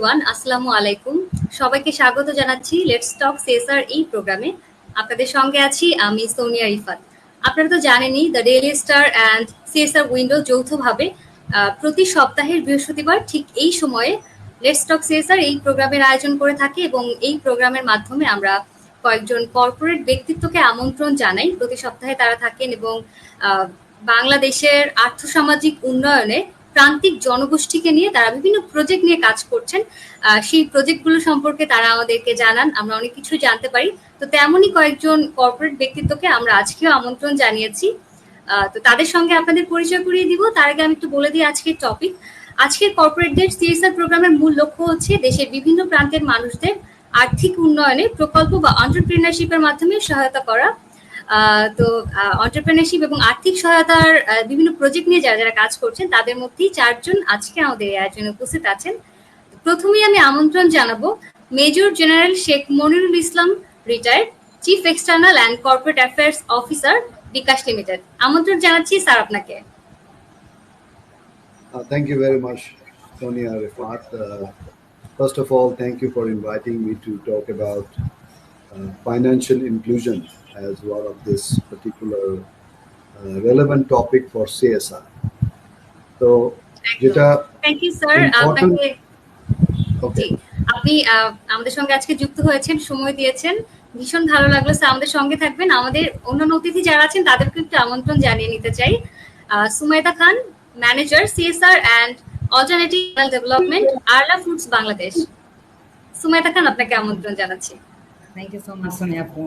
Everyone, আসসালামু আলাইকুম। সবাইকে স্বাগত জানাচ্ছি লেটস টক সিএসআর এই প্রোগ্রামে। আপনাদের সঙ্গে আছি আমি সোনিয়া রিফাত। আপনারা তো জানেনই the daily star and CSR window যৌথভাবে প্রতি সপ্তাহের বৃহস্পতিবার ঠিক এই সময়ে লেটস টক সিএসআর এই প্রোগ্রামের আয়োজন করে থাকে এবং এই প্রোগ্রামের মাধ্যমে আমরা কয়েকজন কর্পোরেট ব্যক্তিত্বকে আমন্ত্রণ জানাই। প্রতি সপ্তাহে তারা থাকেন এবং বাংলাদেশের আর্থসামাজিক উন্নয়নে প্রান্তিক জনগোষ্ঠীকে নিয়ে তারা বিভিন্ন প্রজেক্ট নিয়ে কাজ করছেন। সেই প্রজেক্টগুলো সম্পর্কে তারা আমাদেরকে জানান, আমরা অনেক কিছু জানতে পারি। তো তেমনই কয়েকজন কর্পোরেট ব্যক্তিত্বকে আমরা আজকেও আমন্ত্রণ জানিয়েছি। তো তাদের সঙ্গে আপনাদের পরিচয় করিয়ে দিব। তার আগে আমি একটু বলে দিই আজকের টপিক। আজকের কর্পোরেটদের সিএসআর প্রোগ্রামের মূল লক্ষ্য হচ্ছে দেশের বিভিন্ন প্রান্তের মানুষদের আর্থিক উন্নয়নে প্রকল্প বা এন্টারপ্রেনারশিপের মাধ্যমে সহায়তা করা। তো এন্টারপ্রেনারশিপ এবং আর্থিক সহায়তার বিভিন্ন প্রজেক্ট নিয়ে যারা যারা কাজ করছেন তাদের মধ্যেই 4 জন আজকে আমাদের এই আয়োজনে উপস্থিত আছেন। প্রথমেই আমি আমন্ত্রণ জানাবো major general Sheikh Monirul Islam, retired chief external and corporate affairs officer, bKash limited. আমন্ত্রণ জানাচ্ছি স্যার আপনাকে। Thank you very much, Sonia Rifat. First of all, thank you for inviting me to talk about financial inclusion as one of this particular relevant topic for CSR. So, thank you sir. আপনি আমাদের সঙ্গে আজকে যুক্ত হয়েছেন, সময় দিয়েছেন, ভীষণ ভালো লাগলো স্যার। আমাদের সঙ্গে থাকবেন। আমাদের অন্যান্য অতিথি যারা আছেন তাদেরকে একটু আমন্ত্রণ জানিয়ে নিতে চাই। Sumaida Khan, manager CSR and alternative development, Arla Foods Bangladesh. Sumaida Khan, আপনাকে আমন্ত্রণ জানাচ্ছি। Thank you so much Sonia আপু।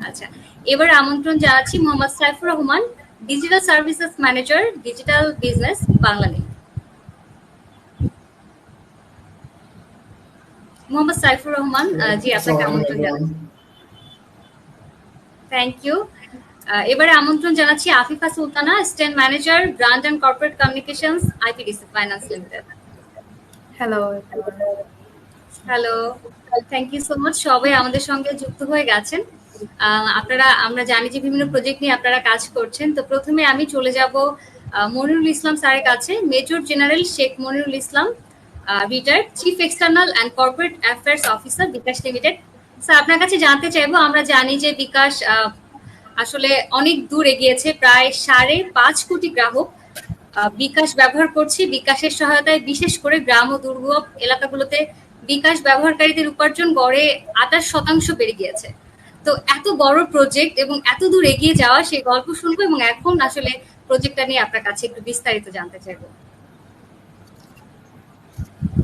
আচ্ছা, এবার আমন্ত্রণ জানাচ্ছি Mohammad Saifur Rahman, digital services manager, digital business, Banglalink. Mohammad Saifur Rahman, জি আপনাকে আমন্ত্রণ জানাচ্ছি। Thank you. এবারে আমন্ত্রণ জানাচ্ছি আফিফা সুলতানা, স্টেন manager, brand and corporate communications, IPDC finance limited. Hello, thank you so much. সবাই আমাদের সঙ্গে যুক্ত হয়ে গেছেন। আমরা জানি যে বিভিন্ন প্রজেক্ট নিয়ে আপনারা কাজ করছেন। তো প্রথমে আমি চলে যাব মনিরুল ইসলাম স্যারের কাছে। Major general Sheikh Monirul Islam, retired chief external and corporate affairs officer, bKash limited. Sir আপনার কাছে জানতে চাইবো, আমরা জানি যে bKash আসলে অনেক দূর এগিয়েছে, প্রায় 5.5 কোটি গ্রাহক bKash ব্যবহার করছে। bKashের সহায়তায় বিশেষ করে গ্রাম ও দুর্গম এলাকাগুলোতে bKash ব্যবহারকারীদের উপার্জন গড়ে 28% বেড়ে গিয়েছে। তো এত বড় প্রজেক্ট এবং এত দূর এগিয়ে যাওয়া, সেই গল্প শুনবো এবং এখন আসলে প্রজেক্টটা নিয়ে আপনার কাছে একটু বিস্তারিত জানতে চাইবো।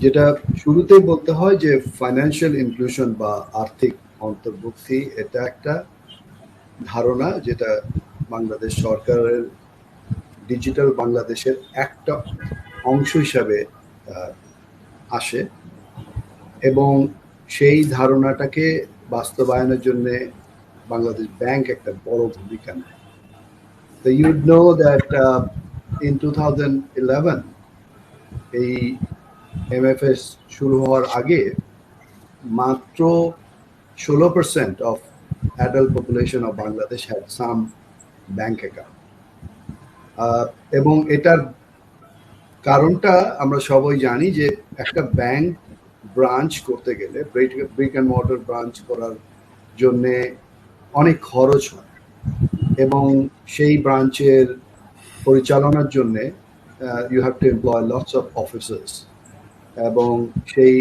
যেটা শুরুতেই বলতে হয় যে ফাইন্যান্সিয়াল ইনক্লুশন বা আর্থিক অন্তর্ভুক্তি, এটা একটা ধারণা যেটা বাংলাদেশ সরকারের ডিজিটাল বাংলাদেশের একটা অংশ হিসাবে আসে এবং সেই ধারণাটাকে বাস্তবায়নের জন্য বাংলাদেশ ব্যাংক একটা বড় ভূমিকা নেয়। তো ইউ নো দ্যাট ইন 2011 এই MFS শুরু হওয়ার আগে মাত্র 16% of adult population of Bangladesh had some bank account. এবং এটার কারণটা আমরা সবাই জানি যে একটা ব্যাংক ব্রাঞ্চ করতে গেলে, ব্রিক অ্যান্ড মর্টার ব্রাঞ্চ করার জন্যে অনেক খরচ হয় এবং সেই ব্রাঞ্চের পরিচালনার জন্যে you have to employ lots of officers এবং সেই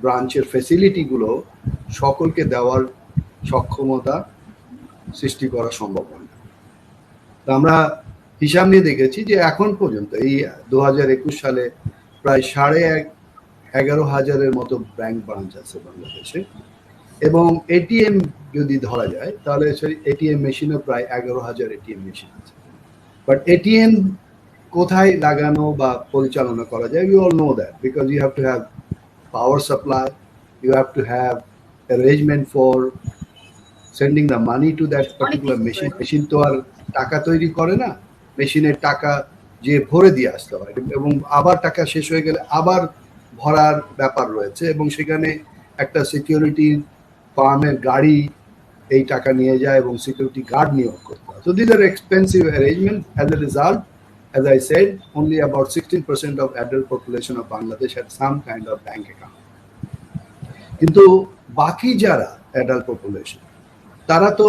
ব্রাঞ্চের ফ্যাসিলিটিগুলো সকলকে দেওয়ার সক্ষমতা সৃষ্টি করা সম্ভব হয় না। তো আমরা হিসাব নিয়ে দেখেছি যে এখন পর্যন্ত এই 2021 সালে প্রায় 11,500-এর মতো ব্যাংক ব্রাঞ্চ আছে বাংলাদেশে এবং ATM যদি ধরা যায় তাহলে ATM মেশিনও প্রায় 11,000 ATM মেশিন আছে। বাট ATM কোথায় লাগানো বা পরিচালনা করা যায়, you all know that because you have to have power supply, you have to have arrangement for sending the money to that particular machine. Machine তো আর টাকা তৈরি করে না, মেশিনের টাকা যে ভরে দিয়ে আসতে হয় এবং আবার টাকা শেষ হয়ে গেলে আবার ভরার ব্যাপার রয়েছে এবং সেখানে একটা সিকিউরিটি ফার্মের গাড়ি এই টাকা নিয়ে যায় এবং সিকিউরিটি গার্ড নিয়োগ করতে হয়। So these are expensive arrangements. As a result, as I said, only about 16% of adult population of Bangladesh had some kind of bank account. কিন্তু বাকি যারা অ্যাডাল্ট পপুলেশন তারা তো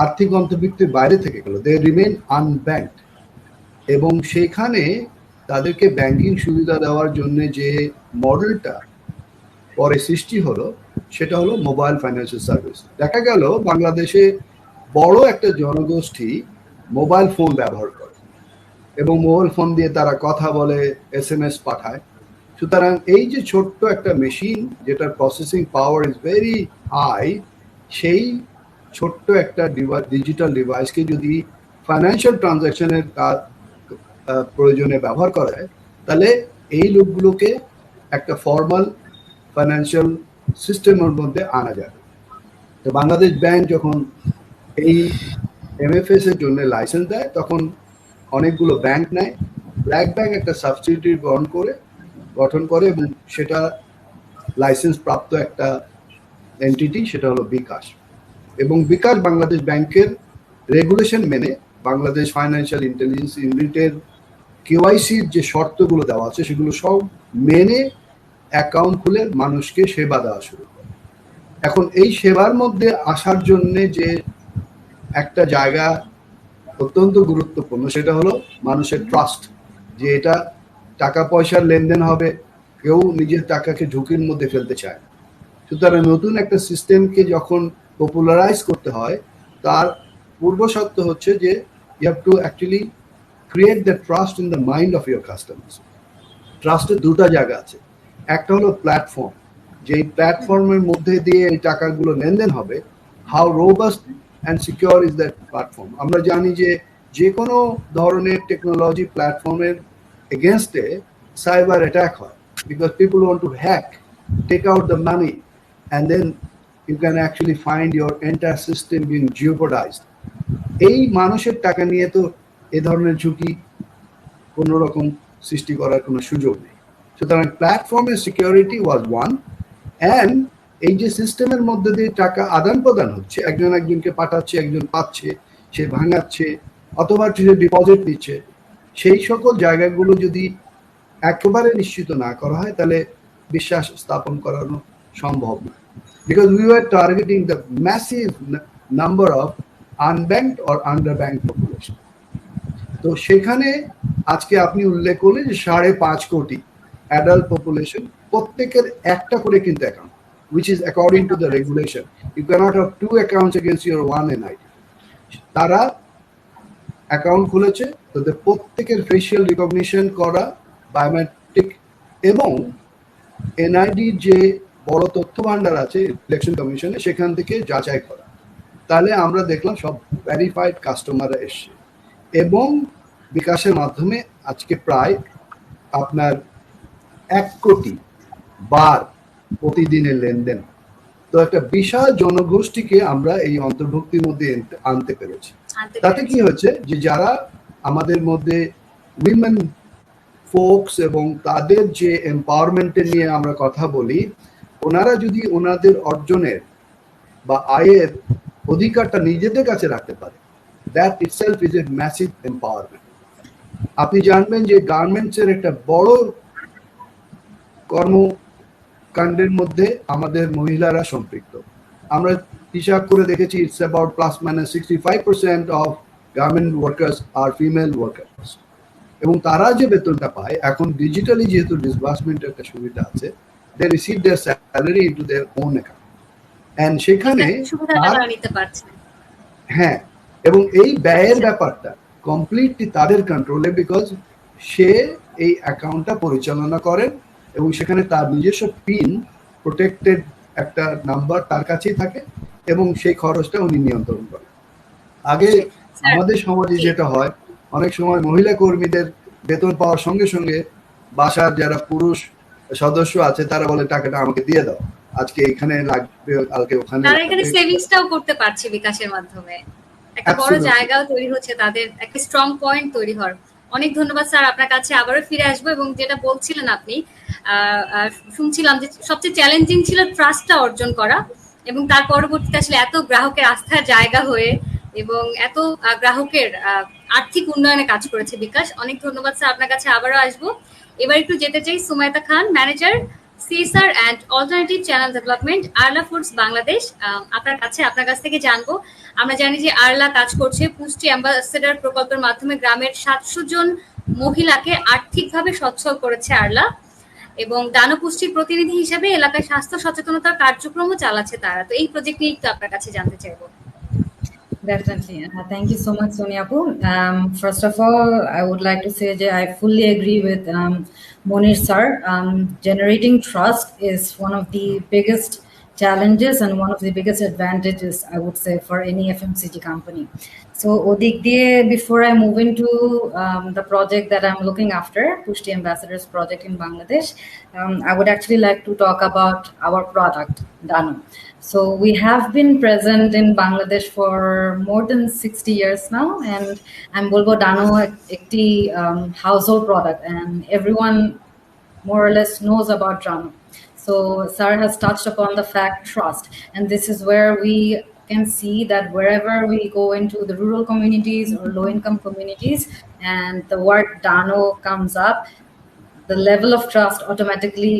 আর্থিক অন্তর্ভুক্তির বাইরে থেকে গেল, দে রিমেন আনব্যাংকড। এবং সেখানে তাদেরকে ব্যাংকিং সুবিধা দেওয়ার জন্য যে মডেলটা পরে সৃষ্টি হলো সেটা হলো মোবাইল ফাইন্যান্সিয়াল সার্ভিস। দেখা গেল বাংলাদেশে বড় একটা জনগোষ্ঠী মোবাইল ফোন ব্যবহার করে এবং মোবাইল ফোন দিয়ে তারা কথা বলে, SMS পাঠায়। সুতরাং এই যে ছোট্ট একটা মেশিন যেটার processing power is very high, সেই ছোট্ট একটা ডিজিটাল ডিভাইসকে যদি ফাইন্যান্সিয়াল ট্রানজাকশনের প্রয়োজনে ব্যবহার করা যায়, তাহলে এই লোকগুলোকে একটা ফর্মাল ফাইন্যান্সিয়াল সিস্টেমের মধ্যে আনা যাবে। তো বাংলাদেশ ব্যাংক যখন এই MFS এর জন্য লাইসেন্স দেয়, তখন অনেকগুলো ব্যাংক নেয়। ব্ল্যাক ব্যাংক একটা সাবসিডি গঠন করে এবং সেটা লাইসেন্স প্রাপ্ত একটা এন্টিটি, সেটা হলো bKash। এবং bKash বাংলাদেশ ব্যাংকের রেগুলেশন মেনে বাংলাদেশ ফাইন্যান্সিয়াল ইন্টেলিজেন্স ইউনিটের KYCর যে শর্তগুলো দেওয়া আছে সেগুলো সব মেনে অ্যাকাউন্ট খুলে মানুষকে সেবা দেওয়া শুরু করে। এখন এই সেবার মধ্যে আসার জন্য যে একটা জায়গা অত্যন্ত গুরুত্বপূর্ণ, সেটা হলো মানুষের ট্রাস্ট, যে এটা টাকা পয়সার লেনদেন হবে, কেউ নিজের টাকাকে ঝুঁকির মধ্যে ফেলতে চায়। সুতরাং নতুন একটা সিস্টেমকে যখন পপুলারাইজ করতে হয়, তার পূর্ব শর্ত হচ্ছে যে you have to actually create the trust in the mind of your customers. ট্রাস্টের দুটা জায়গা আছে, একটা হলো প্ল্যাটফর্ম, যে এই প্ল্যাটফর্মের মধ্যে দিয়ে এই টাকাগুলো লেনদেন হবে, how robust and secure is that platform. আমরা জানি যে কোনো ধরনের টেকনোলজি প্ল্যাটফর্মের এগেনস্টে সাইবার অ্যাটাক হয়, because people want to hack, take out the money, and then you can actually find your entire system being jeopardized. এই মানুষের টাকা নিয়ে তো এ ধরনের ঝুঁকি কোনো রকম সৃষ্টি করার কোনো সুযোগ নেই। সুতরাং প্ল্যাটফর্মের সিকিউরিটি ওয়াজ ওয়ান, অ্যান্ড এই যে সিস্টেমের মধ্যে দিয়ে টাকা আদান প্রদান হচ্ছে, একজন একজনকে পাঠাচ্ছে, একজন পাচ্ছে, সে ভাঙাচ্ছে অথবা সে ডিপোজিট নিচ্ছে, সেই সকল জায়গাগুলো যদি একেবারে নিশ্চিত না করা হয়, তাহলে বিশ্বাস স্থাপন করানো সম্ভব না। Because we are targeting the massive number of unbanked or underbanked population. তো সেখানে আজকে আপনি উল্লেখ করলেন যে 5.5 কোটি অ্যাডাল্ট পপুলেশন, প্রত্যেকের একটা করে কিন্তু account, which is according to the regulation. You cannot have 2 accounts against your one NID. তারা অ্যাকাউন্ট খুলেছে, তাদের প্রত্যেকের ফেশিয়াল রিকগনিশন করা, বায়োমেট্রিক এবং NID যে বড় তথ্য ভান্ডার আছে ইলেকশন কমিশনে, সেখান থেকে যাচাই করা। তাহলে আমরা দেখলাম সব ভেরিফাইড কাস্টমাররা এসছে এবং বিকাশের মাধ্যমে আজকে প্রায় আপনার 1 কোটি বার প্রতিদিনের লেনদেন। তো একটা বিশাল জনগোষ্ঠীকে আমরা এই অন্তর্ভুক্তির মধ্যে আনতে পেরেছি। তাতে কি হচ্ছে যে যারা আমাদের মধ্যে উইমেন ফোকস এবং তাদের যে এম্পাওয়ারমেন্টের নিয়ে আমরা কথা বলি, ওনারা যদি ওনাদের অর্জনের বা আয়ের অধিকারটা নিজেদের কাছে রাখতে পারে, that itself is a massive empowerment. আপনি জানবেন যে গার্মেন্টসের একটা বড় কর্মকাণ্ডের মধ্যে আমাদের মহিলারা সম্পৃক্ত। আমরা হিসাব করে দেখেছি, it's about +-65% of garment workers আর ফিমেল ওয়ার্কার্স। এবং তারা যে বেতনটা পায় এখন ডিজিটালি, যেহেতু ডিসবার্সমেন্টের একটা সুবিধা আছে, they receive their salary into their own account, and সেখানে হ্যাঁ, এবং এই ব্যয়ের ব্যাপারটা কমপ্লিটলি তাদের কন্ট্রোলে, বিকজ সে এই অ্যাকাউন্টটা পরিচালনা করেন এবং সেখানে তার নিজস্ব পিন প্রোটেক্টেড একটা নাম্বার তার কাছেই থাকে এবং সেই খরচটা উনি নিয়ন্ত্রণ করেন। আগে আমাদের সমাজে যেটা হয়, অনেক সময় মহিলা কর্মীদের বেতন পাওয়ার সঙ্গে সঙ্গে বাসার যারা পুরুষ সদস্য আছে তারা বলে টাকাটা আমাকে দিয়ে দাও, আজকে এখানে লাগবে, কালকে ওখানে। তারা এখানে সেভিংসটাও করতে পারছে বিকাশের মাধ্যমে, একটা বড় জায়গাও তৈরি হচ্ছে, তাদের একটা স্ট্রং পয়েন্ট তৈরি হওয়ার। অনেক ধন্যবাদ স্যার, আপনার কাছে আবারও ফিরে আসবো। এবং যেটা বলছিলেন আপনি, শুনছিলাম যে সবচেয়ে চ্যালেঞ্জিং ছিল ট্রাস্টটা অর্জন করা, এবং তার পরবর্তীতে আসলে এত গ্রাহকের আস্থার জায়গা হয়ে এবং এত গ্রাহকের আর্থিক উন্নয়নে কাজ করেছে বিকাশ। অনেক ধন্যবাদ স্যার, আপনার কাছে আবারও আসবো। এবার একটু যেতে চাই Sumaita Khan, manager CSR and alternative channel development, Arla Foods Bangladesh. আপনার কাছ থেকে জানবো, আমরা জানি যে আরলা কাজ করছে পুষ্টি অ্যাম্বাসেডর প্রকল্পের মাধ্যমে গ্রামের 700 জন মহিলাকে আর্থিকভাবে সচ্ছল করেছে আরলা, এবং দানপুষ্টির প্রতিনিধি হিসেবে এলাকায় স্বাস্থ্য সচেতনতার কার্যক্রমও চালাচ্ছে তারা। তো এই প্রজেক্ট নিয়ে একটু আপনার কাছে জানতে চাইবো। Definitely. Thank you so much, Sonia Apu. First of all, I would like to say that I fully agree with Monir sir. Generating trust is one of the biggest challenges and one of the biggest advantages, I would say, for any FMCG company. So Odik diye, before I move into the project that I'm looking after, Pushti Ambassadors Project in Bangladesh, I would actually like to talk about our product, Dano. So we have been present in Bangladesh for more than 60 years now, and I'm bolbo Dano ekti household product, and everyone more or less knows about Dano. So Sir has touched upon the fact trust, and this is where we can see that wherever we go into the rural communities or low-income communities and the word Dano comes up, the level of trust automatically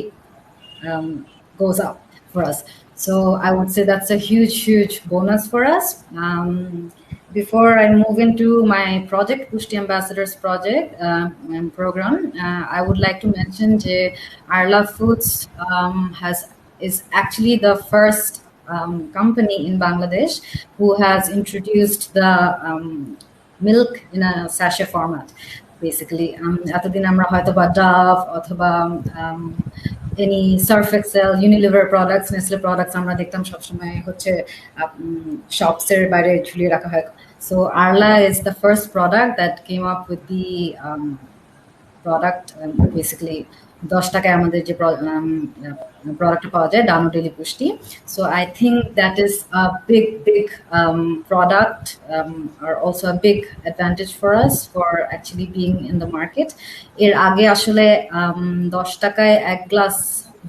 goes up for us. So I would say that's a huge bonus for us. Before I move into my project, Pushti Ambassadors Project and program, I would like to mention that Arla Foods is actually the first company in Bangladesh who has introduced the milk in a sachet format. Basically, এতদিন আমরা হয়তো বা Dove অথবা any Surf Excel, Unilever products, Nestle products আমরা দেখতাম সবসময় হচ্ছে shops এর বাইরে ঝুলিয়ে রাখা হয়. So Arla is the first product that came up with the product, basically 10 টাকায় আমাদের যে প্রোডাক্ট পাওয়া যায় ডানো ডেলি পুষ্টি. So I think that is a big product, or also a big advantage for us for actually being in the market. এর আগে আসলে 10 টাকায় এক গ্লাস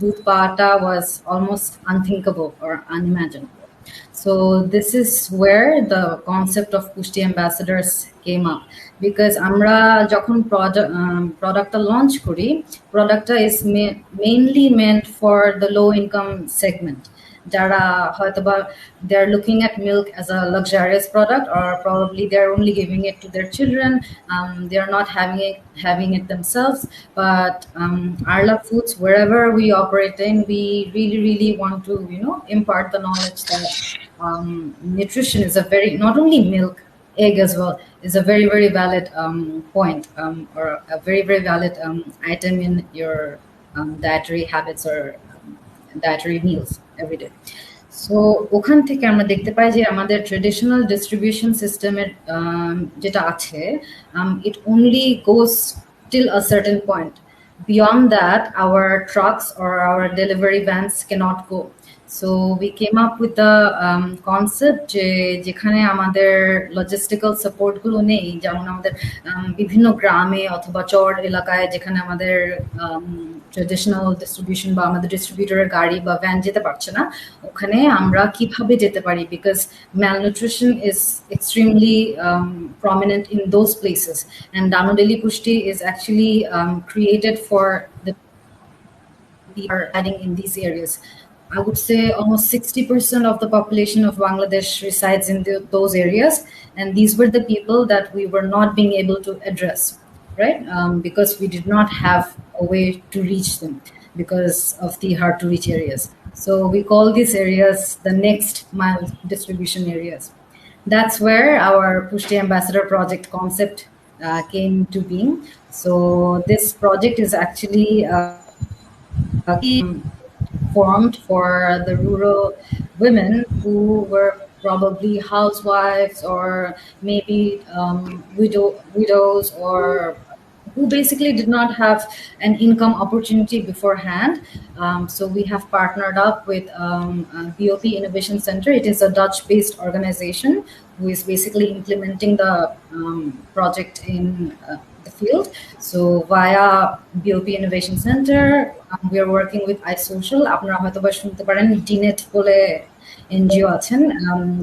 দুধ পাওয়াটা was almost unthinkable or unimaginable. So this is where the concept of Pushti Ambassadors came up, because amra jokhon product launch kori, product is mainly meant for the low income segment. Jara hoytoba they're looking at milk as a luxurious product, or probably they're only giving it to their children. They're not having it themselves. But Arla Foods, wherever we operate in, we really want to impart the knowledge that nutrition is a very, not only milk, egg as well, is a very valid point, or a very valid item in your dietary habits or dietary meals every day. So ওখান থেকে আমরা দেখতে পাই যে আমাদের traditional distribution সিস্টেমের যেটা আছে, it only goes till a certain point. Beyond that, our trucks or our delivery vans cannot go. So we came up with the concept যে যেখানে আমাদের লজিস্টিক্যাল সাপোর্ট গুলো নেই, যেমন আমাদের বিভিন্ন গ্রামে অথবা চর এলাকায় যেখানে আমাদের ট্রেডিশনাল ডিস্ট্রিবিউশন বা আমাদের ডিস্ট্রিবিউটরের গাড়ি বা ভ্যান যেতে পারছে না, ওখানে আমরা কিভাবে যেতে পারি, because malnutrition is extremely prominent in those places, and Dano Deli Pushti is actually created for the people are adding in these areas. I would say almost 60% of the population of Bangladesh resides in those areas, and these were the people that we were not being able to address, right? Because we did not have a way to reach them because of the hard to reach areas. So we call these areas the next mile distribution areas. That's where our Pushti Ambassador Project concept came to being. So this project is actually formed for the rural women who were probably housewives or maybe widows, or who basically did not have an income opportunity beforehand. So we have partnered up with BOP Innovation Center. It is a Dutch-based organization who is basically implementing the project in the field. So via BOP Innovation Center, we are working with iSocial. আপনারা হয়তো বা শুনতে পারেন DNET বলে NGO আছেন,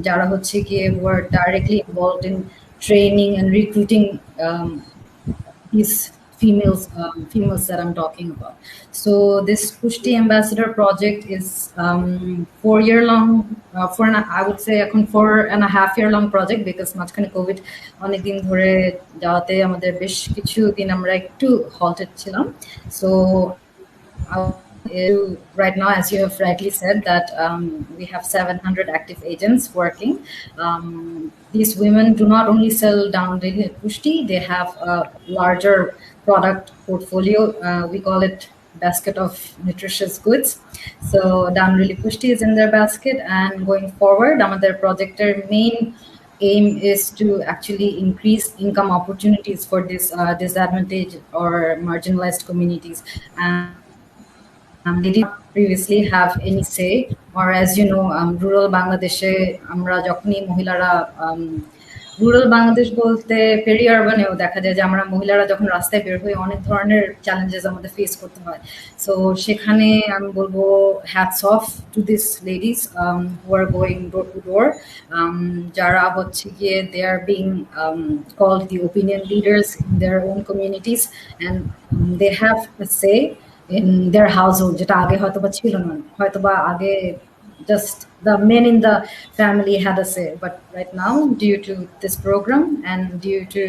যারা হচ্ছে কি were directly involved in training and recruiting these females that I'm talking about. So this Pushti Ambassador project is 4-year long, I would say a 4.5 year long project, because মাঝখানে Covid অনেকদিন ধরে যাওয়াতে আমাদের বেশ কিছুদিন আমরা একটু halted ছিলাম. So right now, as you have rightly said, that we have 700 active agents working. These women do not only sell down daily pushti, they have a larger product portfolio. We call it basket of nutritious goods. So down really pushti is in their basket, and going forward, their project's main aim is to actually increase income opportunities for these disadvantaged or marginalized communities. They did previously have any say, or as you know, rural Bangladesh, আমরা যখনই মহিলারা rural Bangladesh বলতে peri আরবানেও দেখা যায় যে আমরা মহিলারা যখন রাস্তায় বের হই অনেক ধরনের চ্যালেঞ্জেস আমাদের ফেস করতে হয়। সো সেখানে আমি বলবো hats off to this ladies who are going door to door, যারা হচ্ছে গিয়ে they are being called the opinion leaders in their own communities, and they have a say in their household, যেটা আগে হয়তোবা ছিল না, হয়তোবা আগে just the men in the family had a say, but right now, due to this program and due to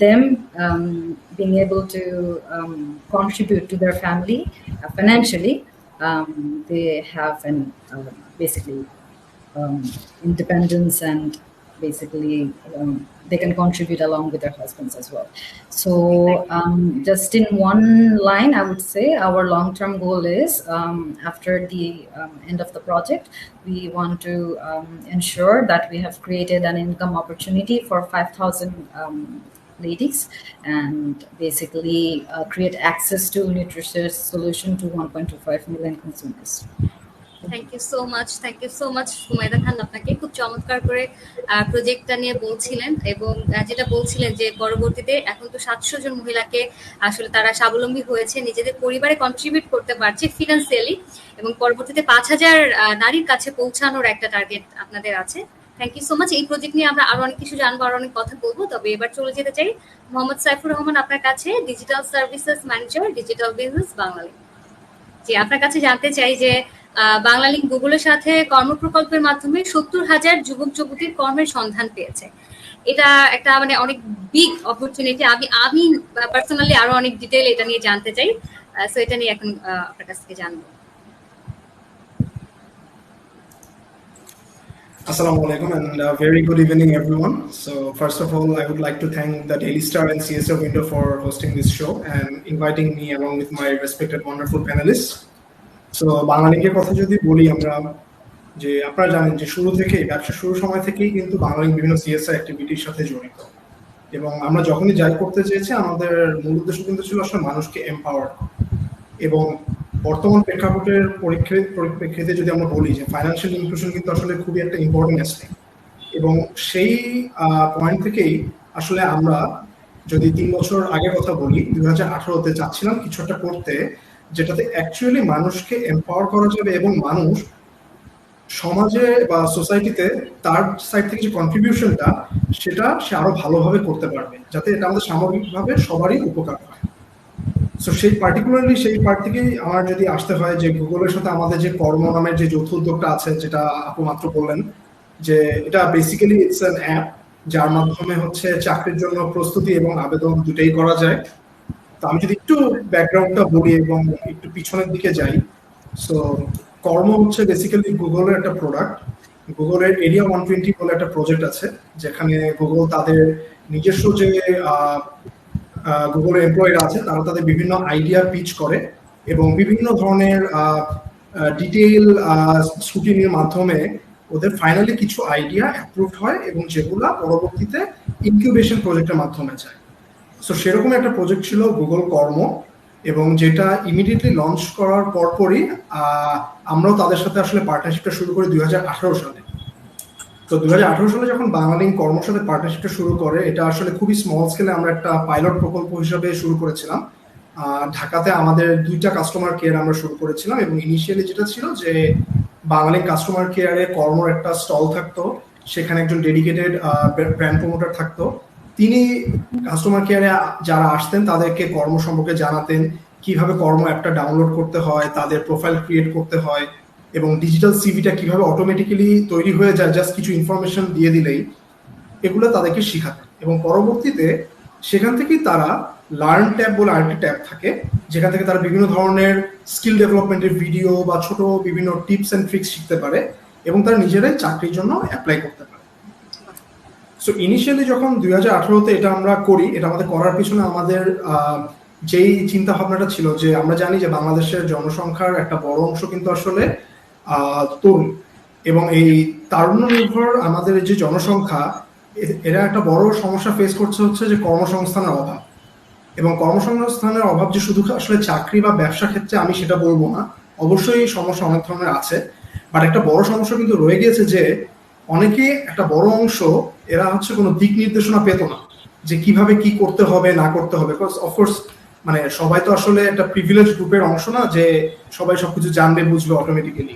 them being able to contribute to their family financially, they have an basically independence, and basically they can contribute along with their husbands as well. So just in one line, I would say our long-term goal is after the end of the project, we want to ensure that we have created an income opportunity for 5,000 ladies, and basically create access to nutritious solution to 1.25 million consumers. Thank you so much Sumaida Khan, আপনাকে খুব চমৎকার করে প্রজেক্টটা নিয়ে বলছিলেন, এবং যেটা বলছিলেন যে পরবর্তীতে এখন তো 700 জন মহিলাকে আসলে তারা স্বাবলম্বী হয়েছে, নিজেদের পরিবারে কন্ট্রিবিউট করতে পারছে ফিনান্সিয়ালি, এবং পরবর্তীতে 5,000 নারীর কাছে পৌঁছানোর একটা টার্গেট আপনাদের আছে। Thank you so much. এই প্রজেক্ট নিয়ে আমরা আরো অনেক কিছু জানবো, আরো অনেক কথা বলবো, তবে এবার চলে যেতে চাই মোহাম্মদ সাইফুর রহমান আপনার কাছে, digital services manager, digital business Banglalink. জি, আপনার কাছে জানতে চাই যে বাংলালিংক গুগলের সাথে কর্মপ্রকল্পের মাধ্যমে 70,000 যুবক যুবতীর কর্মের সন্ধান পেয়েছে। এটা একটা মানে অনেক বিগ অপরচুনিটি। আমি পার্সোনালি আরো অনেক ডিটেইল এটা নিয়ে জানতে চাই, সো এটা নিয়ে এখন আপনার কাছ থেকে জানবো। Assalamu alaikum and very good evening everyone. So first of all, I would like to thank the Daily Star and CSR window for hosting this show and inviting me along with my respected wonderful panelists. So বাংলালিংকের কথা যদি বলি, আমরা যে আপনারা জানেন যে শুরু থেকেই ব্যবসা শুরুর সময় থেকেই কিন্তু বাংলালিংক বিভিন্ন সিএসআর অ্যাক্টিভিটির সাথে জড়িত, এবং আমরা যখনই যাই করতে চেয়েছি আমাদের মূল উদ্দেশ্য কিন্তু ছিল আসলে মানুষকে এম্পাওয়ার করা। এবং বর্তমান প্রেক্ষাপটের পরিপ্রেক্ষিতে যদি আমরা বলি যে ফাইন্যান্সিয়াল ইনক্লুশন কিন্তু আসলে খুবই একটা ইম্পর্টেন্ট অ্যাসপেক্ট, এবং সেই পয়েন্ট থেকেই আসলে আমরা যদি 3 বছর আগে কথা বলি 2018-তে চাচ্ছিলাম কিছু একটা করতে যেটাতে অ্যাকচুয়ালি মানুষকে এম্পাওয়ার করা যাবে, এবং মানুষ সমাজে বা সোসাইটিতে তার সাইড থেকে যে কন্ট্রিবিউশনটা সেটা সে আরো ভালোভাবে করতে পারবে, যাতে এটা আমাদের সামগ্রিকভাবে সবারই উপকার হয়। সো সেই পার্টিকুলারলি সেই পার্ট থেকেই আমার যদি আসতে হয় যে গুগলের সাথে আমাদের যে কর্ম নামের যে যৌথ উদ্যোগটা আছে, যেটা আপু মাত্র বললেন যে এটা বেসিক্যালি ইটস অ্যান অ্যাপ যার মাধ্যমে হচ্ছে চাকরির জন্য প্রস্তুতি এবং আবেদন দুটোই করা যায়। তো আমি যদি একটু ব্যাকগ্রাউন্ডটা বলি এবং একটু পিছনের দিকে যাই, সো কর্ম হচ্ছে বেসিক্যালি গুগলের একটা প্রোডাক্ট। গুগলের এরিয়া 120 বলে একটা প্রজেক্ট আছে, যেখানে গুগল তাদের নিজস্ব যে গুগলের এমপ্লয়িরা আছে তারা তাদের বিভিন্ন আইডিয়া পিচ করে, এবং বিভিন্ন ধরনের ডিটেইল স্ক্রুটিনির মাধ্যমে ওদের ফাইনালি কিছু আইডিয়া অ্যাপ্রুভড হয়, এবং যেগুলো পরবর্তীতে ইনকিউবেশন প্রজেক্টের মাধ্যমে যায়। সো সেরকম একটা প্রজেক্ট ছিল গুগল কর্ম, এবং যেটা ইমিডিয়েটলি লঞ্চ করার পরপরই আমরাও তাদের সাথে আসলে পার্টনারশিপটা শুরু করি 2018 সালে। তো 2018 সালে যখন বাংলালিংক কর্মর সাথে পার্টনারশিপটা শুরু করে, এটা আসলে খুবই স্মল স্কেলে আমরা একটা পাইলট প্রকল্প হিসাবে শুরু করেছিলাম। ঢাকাতে আমাদের 2টা কাস্টমার কেয়ার আমরা শুরু করেছিলাম, এবং ইনিশিয়ালি যেটা ছিল যে বাংলালিংক কাস্টমার কেয়ারে কর্মর একটা স্টল থাকতো, সেখানে একজন ডেডিকেটেড ব্র্যান্ড প্রমোটার থাকতো। তিনি কাস্টমার কেয়ারে যারা আসতেন তাদেরকে কর্ম সম্পর্কে জানাতেন, কিভাবে কর্ম অ্যাপটা ডাউনলোড করতে হয়, তাদের প্রোফাইল ক্রিয়েট করতে হয়, এবং ডিজিটাল সিভিটা কিভাবে অটোমেটিক্যালি তৈরি হয়ে যায় জাস্ট কিছু ইনফরমেশন দিয়ে দিলেই, এগুলো তাদেরকে শেখাতেন। এবং পরবর্তীতে সেখান থেকেই তারা লার্ন ট্যাব বলে আরেকটি ট্যাব থাকে, যেখান থেকে তারা বিভিন্ন ধরনের স্কিল ডেভেলপমেন্টের ভিডিও বা ছোট বিভিন্ন টিপস অ্যান্ড ট্রিক্স শিখতে পারে এবং তারা নিজেরাই চাকরির জন্য অ্যাপ্লাই করতে পারে। সো ইনিশিয়ালি যখন 2018-তে এটা আমরা করি, এটা আমাদের করার পিছনে আমাদের যেই চিন্তা ভাবনাটা ছিল যে আমরা জানি যে বাংলাদেশের জনসংখ্যার একটা বড় অংশ কিন্তু আসলে তরুণ, এবং এই তারুণ্য নির্ভর আমাদের যে জনসংখ্যা, এরা একটা বড় সমস্যা ফেস করছে হচ্ছে যে কর্মসংস্থানের অভাব। এবং কর্মসংস্থানের অভাব যে শুধু আসলে চাকরি বা ব্যবসা ক্ষেত্রে আমি সেটা বলবো না, অবশ্যই সমস্যা অনেক ধরনের আছে, বাট একটা বড় সমস্যা কিন্তু রয়ে গিয়েছে যে অনেকে একটা বড় অংশ এরা হচ্ছে কোনো দিক নির্দেশনা পেত না যে কিভাবে কি করতে হবে না করতে হবে। অফকোর্স মানে সবাই তো আসলে একটা প্রিভিলেজ গ্রুপের অংশ না যে সবাই সবকিছু জানবে বুঝবে অটোমেটিক্যালি।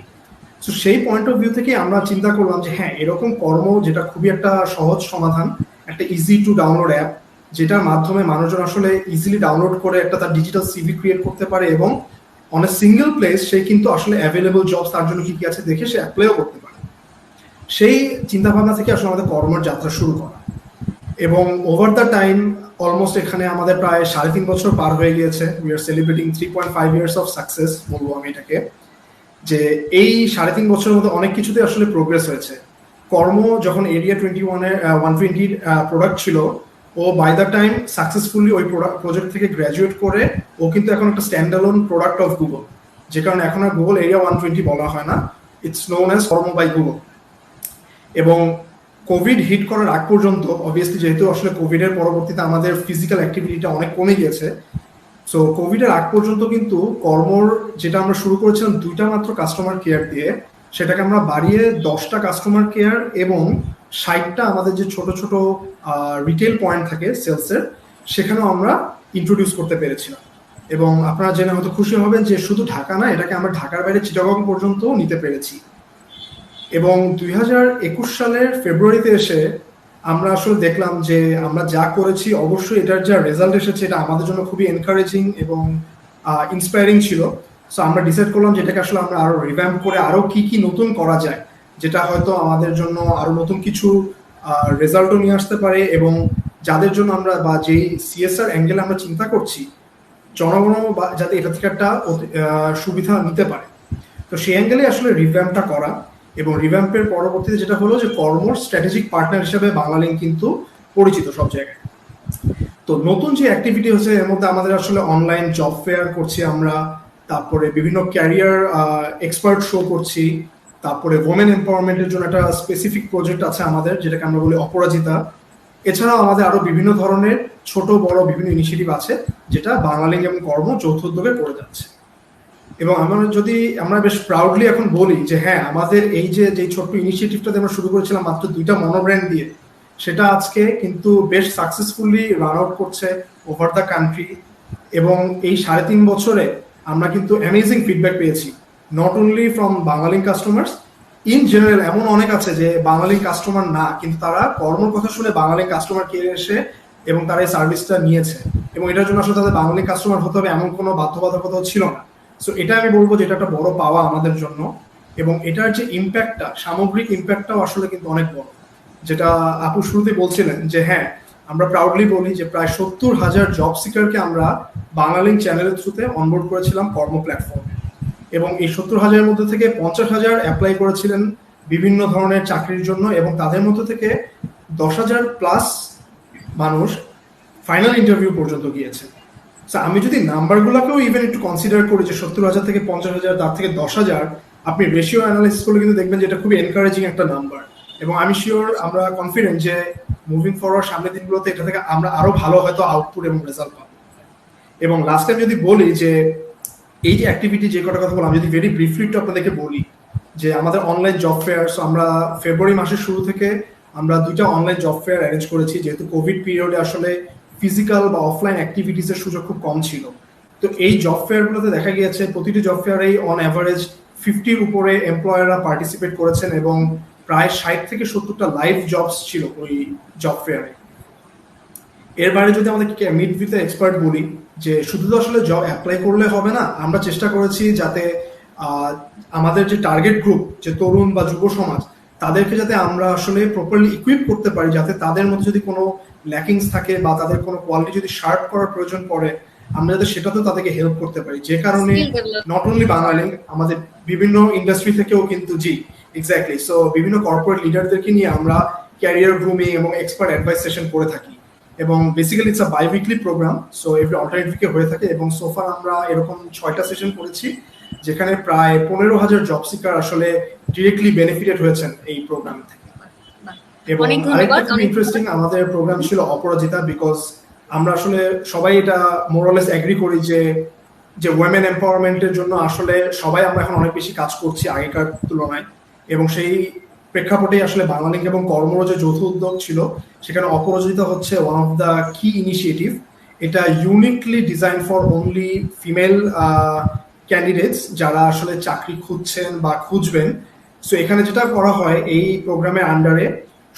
তো সেই পয়েন্ট অফ ভিউ থেকে আমরা চিন্তা করলাম যে হ্যাঁ, এরকম কর্ম যেটা খুবই একটা সহজ সমাধান, একটা ইজি টু ডাউনলোড অ্যাপ, যেটার মাধ্যমে মানুষজন আসলে ইজিলি ডাউনলোড করে একটা তার ডিজিটাল সিভি ক্রিয়েট করতে পারে এবং অন এ সিঙ্গেল প্লেস সে কিন্তু আসলে অ্যাভেলেবল জবস তার জন্য কি কি আছে দেখে সে অ্যাপ্লাইও করতে পারে। সেই চিন্তা ভাবনা থেকে আসলে আমাদের কর্মের যাত্রা শুরু করা, এবং ওভার দ্য টাইম অলমোস্ট এখানে আমাদের প্রায় 3.5 বছর পার হয়ে গিয়েছে। We are celebrating 3.5 years of success বলবো আমি এটাকে, যে এই 3.5 বছরের মধ্যে অনেক কিছুতে আসলে প্রোগ্রেস হয়েছে। কর্ম যখন এরিয়া 21-এর 120 প্রোডাক্ট ছিল, ও বাই দ্য টাইম সাকসেসফুলি ওই প্রজেক্ট থেকে গ্র্যাজুয়েট করে ও কিন্তু এখন একটা স্ট্যান্ডালোন প্রোডাক্ট অফ গুগল, যে কারণে এখন আর গুগল এরিয়া 120 বলা হয় না, ইটস নোন অ্যাজ কর্ম বাই গুগল। এবং কোভিড হিট করার আগ পর্যন্ত অবভিয়াসলি যেহেতু আসলে কোভিডের পরবর্তীতে আমাদের ফিজিক্যাল অ্যাক্টিভিটিটা অনেক কমে গিয়েছে, সো কোভিডের আগ পর্যন্ত কিন্তু কর্মর যেটা আমরা শুরু করেছিলাম 2টা মাত্র কাস্টমার কেয়ার দিয়ে, সেটাকে আমরা বাড়িয়ে 10টা কাস্টমার কেয়ার এবং 60টা আমাদের যে ছোট ছোট রিটেল পয়েন্ট থাকে সেলসের, সেখানেও আমরা ইন্ট্রোডিউস করতে পেরেছিলাম। এবং আপনারা জেনে হয়তো খুশি হবেন যে শুধু ঢাকা না, এটাকে আমরা ঢাকার বাইরে চিটাগং পর্যন্ত নিতে পেরেছি। এবং 2021 সালের ফেব্রুয়ারিতে এসে আমরা আসলে দেখলাম যে আমরা যা করেছি অবশ্যই এটার যা রেজাল্ট এসেছে এটা আমাদের জন্য খুবই এনকারেজিং এবং ইন্সপায়ারিং ছিল। সো আমরা ডিসাইড করলাম যে এটাকে আসলে আমরা আরো রিভ্যাম্প করে আরো কি কি নতুন করা যায়, যেটা হয়তো আমাদের জন্য আরো নতুন কিছু রেজাল্টও নিয়ে আসতে পারে, এবং যাদের জন্য আমরা বা যেই সিএসআর অ্যাঙ্গেলে আমরা চিন্তা করছি জনগণ বা যাতে এটা থেকে একটা সুবিধা নিতে পারে। তো সেই অ্যাঙ্গেলে আসলে রিভ্যাম্পটা করা, এবং রিভ্যাম্পের পরবর্তীতে যেটা হলো যে কর্মর স্ট্র্যাটেজিক পার্টনার হিসেবে বাংলালিংক কিন্তু পরিচিত সব জায়গায়। তো নতুন যে অ্যাক্টিভিটি হচ্ছে এর মধ্যে আমাদের আসলে অনলাইন জব ফেয়ার করছি আমরা, তারপরে বিভিন্ন ক্যারিয়ার এক্সপার্ট শো করছি, তারপরে ওমেন এম্পাওয়ারমেন্টের জন্য একটা স্পেসিফিক প্রজেক্ট আছে আমাদের যেটাকে আমরা বলি অপরাজিতা। এছাড়াও আমাদের আরো বিভিন্ন ধরনের ছোট বড় বিভিন্ন ইনিশিয়েটিভ আছে যেটা বাংলালিংক এবং কর্ম যৌথ উদ্যোগে করে যাচ্ছে। এবং আমরা বেশ প্রাউডলি এখন বলি যে হ্যাঁ, আমাদের এই যে ছোট্ট ইনিশিয়েটিভটাতে আমরা শুরু করেছিলাম মাত্র 2টা মনোব্র্যান্ড দিয়ে, সেটা আজকে কিন্তু বেশ সাকসেসফুলি রান আউট করছে ওভার দ্য কান্ট্রি। এবং এই 3.5 বছরে আমরা কিন্তু অ্যামেজিং ফিডব্যাক পেয়েছি, not only from Banglalink customers, in general এমন অনেক আছে যে বাংলালিংক কাস্টমার না, কিন্তু তারা কর্মর কথা শুনে বাংলালিংক কাস্টমার কেয়ারে এসে এবং তারা এই সার্ভিসটা নিয়েছে, এবং এটার জন্য আসলে তাদের বাংলালিংক কাস্টমার হতে হবে এমন কোনো বাধ্যবাধকতাও ছিল না। সো এটা আমি বলবো যে এটা একটা বড় পাওয়া আমাদের জন্য, এবং এটার যে ইম্প্যাক্টটা, সামগ্রিক ইম্প্যাক্টটাও আসলে কিন্তু অনেক বড়। যেটা আপু শুরুতে বলছিলেন যে হ্যাঁ, আমরা প্রাউডলি বলি যে প্রায় 70,000 জব সিকারকে আমরা বাংলালিংক চ্যানেলের থ্রুতে অনবোর্ড করেছিলাম কর্ম প্ল্যাটফর্মে, এবং এই 70,000-এর মধ্যে থেকে 50,000 অ্যাপ্লাই করেছিলেন বিভিন্ন ধরনের চাকরির জন্য, এবং তাদের মধ্যে থেকে 10,000 প্লাস মানুষ ফাইনাল ইন্টারভিউ পর্যন্ত গিয়েছে। আমি যদি নাম্বারগুলোকেও ইভেন একটু কনসিডার করি যে 70,000 থেকে 50,000, তার থেকে 10,000, আপনি রেশিও অ্যানালাইসিস করলে কিন্তু দেখবেন যে এটা খুবই এনকারেজিং একটা নাম্বার। এবং আমি শিওর, আমরা কনফিডেন্ট যে মুভিং ফরওয়ার্ড সামনের দিনগুলোতে এটা থেকে আমরা আরো ভালো হয়তো আউটপুট এবং রেজাল্ট পাবো। এবং লাস্ট টাইম যদি বলি যে এই যে অ্যাক্টিভিটি যে কটা কথা বললাম, আমি যদি ভেরি ব্রিফলি একটু আপনাদেরকে বলি যে আমাদের অনলাইন জব ফেয়ার, আমরা ফেব্রুয়ারি মাসের শুরু থেকে আমরা 2টা অনলাইন জব ফেয়ার অ্যারেঞ্জ করেছি, যেহেতু কোভিড পিরিয়ডে আসলে ফিজিক্যাল বা অফলাইন অ্যাক্টিভিটিসের সুযোগ খুব কম ছিল। তো এই জব ফেয়ারগুলোতে দেখা গিয়েছে প্রতিটি জব ফেয়ারেই অন অ্যাভারেজ 50-র উপরে এমপ্লয়াররা পার্টিসিপেট করেছেন, এবং প্রায় 60 থেকে 70টা লাইভ জবস ছিল ওই জব ফেয়ারে। এর বাইরে যদি আমাদেরকে মিট উইথ এক্সপার্ট বলি যে শুধু তো আসলে জব অ্যাপ্লাই করলে হবে না, আমরা চেষ্টা করেছি যাতে আমাদের যে টার্গেট গ্রুপ যে তরুণ বা যুব সমাজ তাদেরকে যাতে আমরা আসলে প্রপারলি ইকুইপ করতে পারি, যাতে তাদের মধ্যে যদি কোনো ল্যাকিংস থাকে বা তাদের কোনো কোয়ালিটি যদি শার্প করার প্রয়োজন পড়ে আমরা যাতে সেটাতেও তাদেরকে হেল্প করতে পারি। যে কারণে নট অনলি বাংলালিংক, আমাদের বিভিন্ন ইন্ডাস্ট্রি থেকেও কিন্তু এক্স্যাক্টলি সো বিভিন্ন কর্পোরেট লিডারদেরকে নিয়ে আমরা ক্যারিয়ার গ্রুমিং এবং এক্সপার্ট অ্যাডভাইস সেশন করে থাকি এবং basically it's a biweekly programme, so every alternate উইকে হয়ে থাকে এবং সোফার আমরা এরকম 6টা সেশন করেছি যেখানে প্রায় 15,000 জব সিকার আসলে ডিরেক্টলি বেনিফিটেড হয়েছেন এই প্রোগ্রাম থেকে। এবং আরেকটা খুব ইন্টারেস্টিং আমাদের প্রোগ্রাম ছিল অপরাজিতা, বিকজ আমরা আসলে সবাই এটা মোরালেস এগ্রি করি যে ওয়েমেন এম্পাওয়ারমেন্টের জন্য আসলে সবাই আমরা এখন অনেক বেশি কাজ করছি আগেকার তুলনায়, এবং সেই প্রেক্ষাপটে আসলে বাংলালিংক এবং কর্মর যে যৌথ উদ্যোগ ছিল সেখানে অপরাজিতা হচ্ছে ওয়ান অফ দ্য কি ইনিশিয়েটিভ। এটা uniquely design for only female candidates যারা আসলে চাকরি খুঁজছেন বা খুঁজবেন। সো এখানে যেটা করা হয় এই প্রোগ্রামের আন্ডারে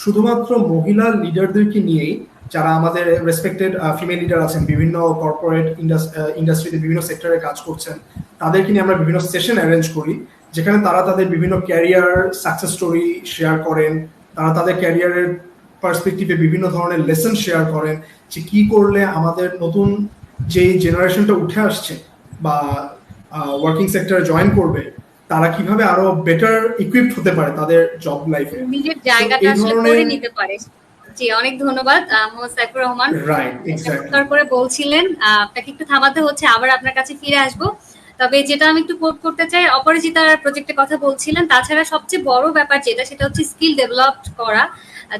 শুধুমাত্র মহিলা লিডারদেরকে নিয়েই, যারা আমাদের রেসপেক্টেড ফিমেল লিডার আছেন বিভিন্ন কর্পোরেট ইন্ডাস্ট্রিতে বিভিন্ন সেক্টরে কাজ করছেন, তাদেরকে নিয়ে আমরা বিভিন্ন সেশন অ্যারেঞ্জ করি যেখানে তারা তাদের বিভিন্ন ক্যারিয়ার সাকসেস স্টোরি শেয়ার করেন, তারা তাদের ক্যারিয়ারের পার্সপেক্টিভে বিভিন্ন ধরনের লেসন শেয়ার করেন যে কি করলে আমাদের নতুন যে জেনারেশনটা উঠে আসছে বা ওয়ার্কিং সেক্টরে জয়েন করবে তারা কিভাবে আরো বেটার ইকুইপড হতে পারে তাদের জব লাইফে, নিজের জায়গাটা আসলে করে নিতে পারে। জি, অনেক ধন্যবাদ মোহাম্মদ সাইফুর রহমান। রাইট, এক্স্যাক্টলি করে বলছিলেন, আপনাকে একটু থামাতে হচ্ছে, আবার আপনার কাছে ফিরে আসবো। তবে যেটা আমি একটু কোট করতে চাই, অপরাজিতার প্রজেক্টের কথা বলছিলেন, তাছাড়া সবচেয়ে বড় ব্যাপার যেটা সেটা হচ্ছে স্কিল ডেভেলপ করা,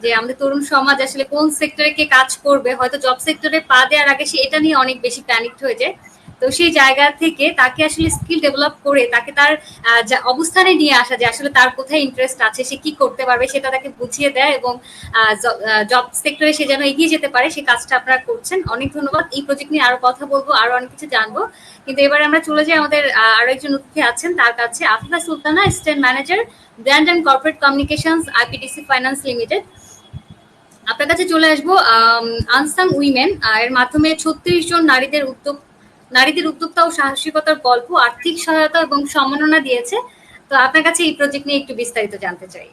যে আমাদের তরুণ সমাজ আসলে কোন সেক্টরে কে কাজ করবে, হয়তো জব সেক্টরে পা দেওয়ার আগে সে এটা নিয়ে অনেক বেশি প্যানিকড হয়ে যায়। তো সেই জায়গা থেকে তাকে আসলে স্কিল ডেভেলপ করে তাকে তার অবস্থানে নিয়ে আসা, যে আসলে তার কোথায় ইন্টারেস্ট আছে, সে কি করতে পারবে সেটা তাকে বুঝিয়ে দেয় এবং জব সেক্টরে সে যেন এগিয়ে যেতে পারে, সেই কাজটা আপনারা করছেন। অনেক ধন্যবাদ। এই প্রজেক্ট নিয়ে আরো কথা বলবো, আরো অনেক কিছু জানবো, কিন্তু এবার আমরা চলে যাই আমাদের আরো একজন অতিথি আছেন তার কাছে, Afifa Sultana, assistant manager, brand and corporate communications, IPDC finance limited. আপনার কাছে চলে আসবো আনসাং উইমেন এর মাধ্যমে 36 জন নারীদের উদ্যোক্তা ও সাহসিকতার গল্প, আর্থিক সহায়তা এবং সম্মাননা দিয়েছে। তো আপনার কাছে এই প্রজেক্ট নিয়ে একটু বিস্তারিত জানতে চাই।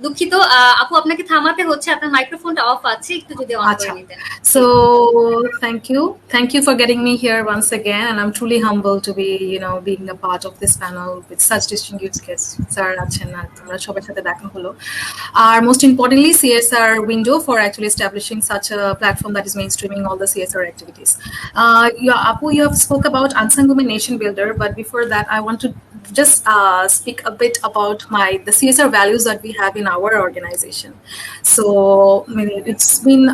দুঃখিত আপু, আপনাকে থামাতে হচ্ছে, আপনার মাইক্রোফোনটা অফ আছে, একটু যদি অন করে নিতেন। So thank you for getting me here once again, and I'm truly humbled to be being a part of this panel with such distinguished guests. Sir achen ar tomra shobar sathe dekha holo, আর most importantly CSR window for actually establishing such a platform that is mainstreaming all the CSR activities. Apu, you have spoke about Unsung Women Nation Builder, but before that I want to just speak a bit about the CSR values that we have in our organization. So it's been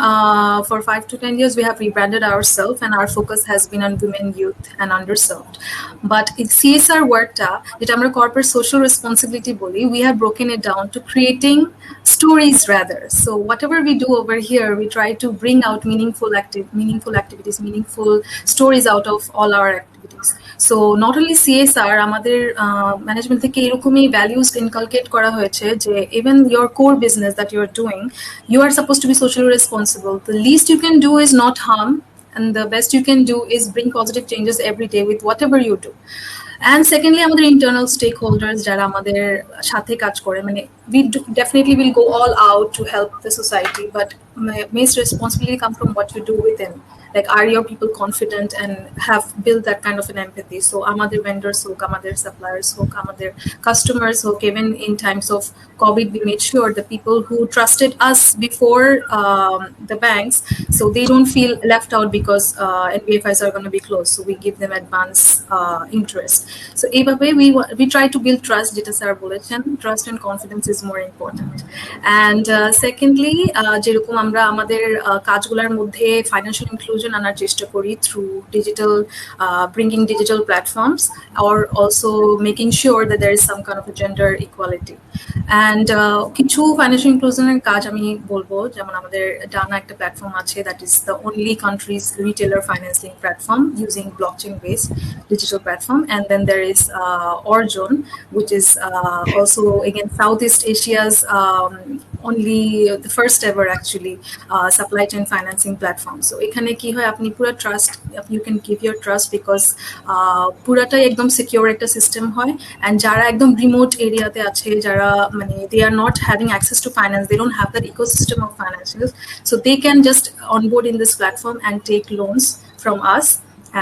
for 5 to 10 years we have rebranded ourselves, and our focus has been on women, youth and underserved. But in CSR workta jeta amra corporate social responsibility boli, we have broken it down to creating stories rather. So whatever we do over here, we try to bring out meaningful activities, meaningful stories out of all our activities. So not only CSR, আমাদের management থেকে এরকমই values inculcate করা হয়েছে যে even your core business that you are doing, you are supposed to be socially responsible. The least you can do is not harm, and the best you can do is bring positive changes every day with whatever you do. And secondly, আমাদের internal stakeholders যারা আমাদের সাথে কাজ করে, মানে we definitely will go all out to help the society, but most responsibility come from what you do within. Like, are your people confident and have built that kind of an empathy? So amader vendors hok, amader suppliers hok, amader customers hok, even in times of COVID, we made sure the people who trusted us before the banks, so they don't feel left out because NBFIs are going to be closed, so we give them advance interest. So এইভাবে we try to build trust, যেটা sir বলেছেন, trust and confidence is more important. And secondly, যেরকম আমরা আমাদের কাজগুলোর মধ্যে financial inclusion আনার চেষ্টা করি through digital, bringing digital platforms, or also making sure that there is some kind of a gender equality. And কিছু ফাইন্যান্সিয়াল ইনক্লুশনের কাজ আমি বলবো, যেমন আমাদের ডানা একটা প্ল্যাটফর্ম আছে, that is the only countries retailer financing platform using blockchain based digital platform. And then there is Orjon, which is also again Southeast Asia's only the first ever actually supply chain financing platform. So ekhane ki hoy apni pura trust, you can give your trust because puratai ekdom secure ekta system hoy, and jara ekdom remote area te ache, jara mane they are not having access to finance, they don't have that ecosystem of financials, so they can just onboard in this platform and take loans from us,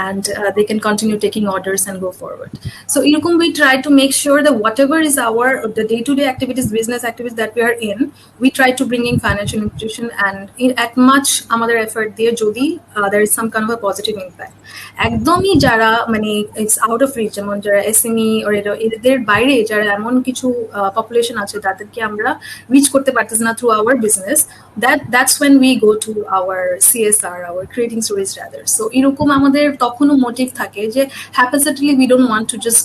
and they can continue taking orders and go forward. So erokom we try to make sure that whatever is our the day-to-day activities, business activities that we are in, we try to bring in financial inclusion, and at much amader effort diye jodi there is some kind of a positive impact. একদমই যারা মানে it's out of reach, যেমন যারা SME or এদের বাইরে যারা এমন কিছু পপুলেশন আছে তাদেরকে আমরা রিচ করতে পারতেছি না through hour business, that's when we go to our CSR, our creating stories rather. So এরকম আমাদের তখনও মোটিভ থাকে যে haphazardly we don't want to just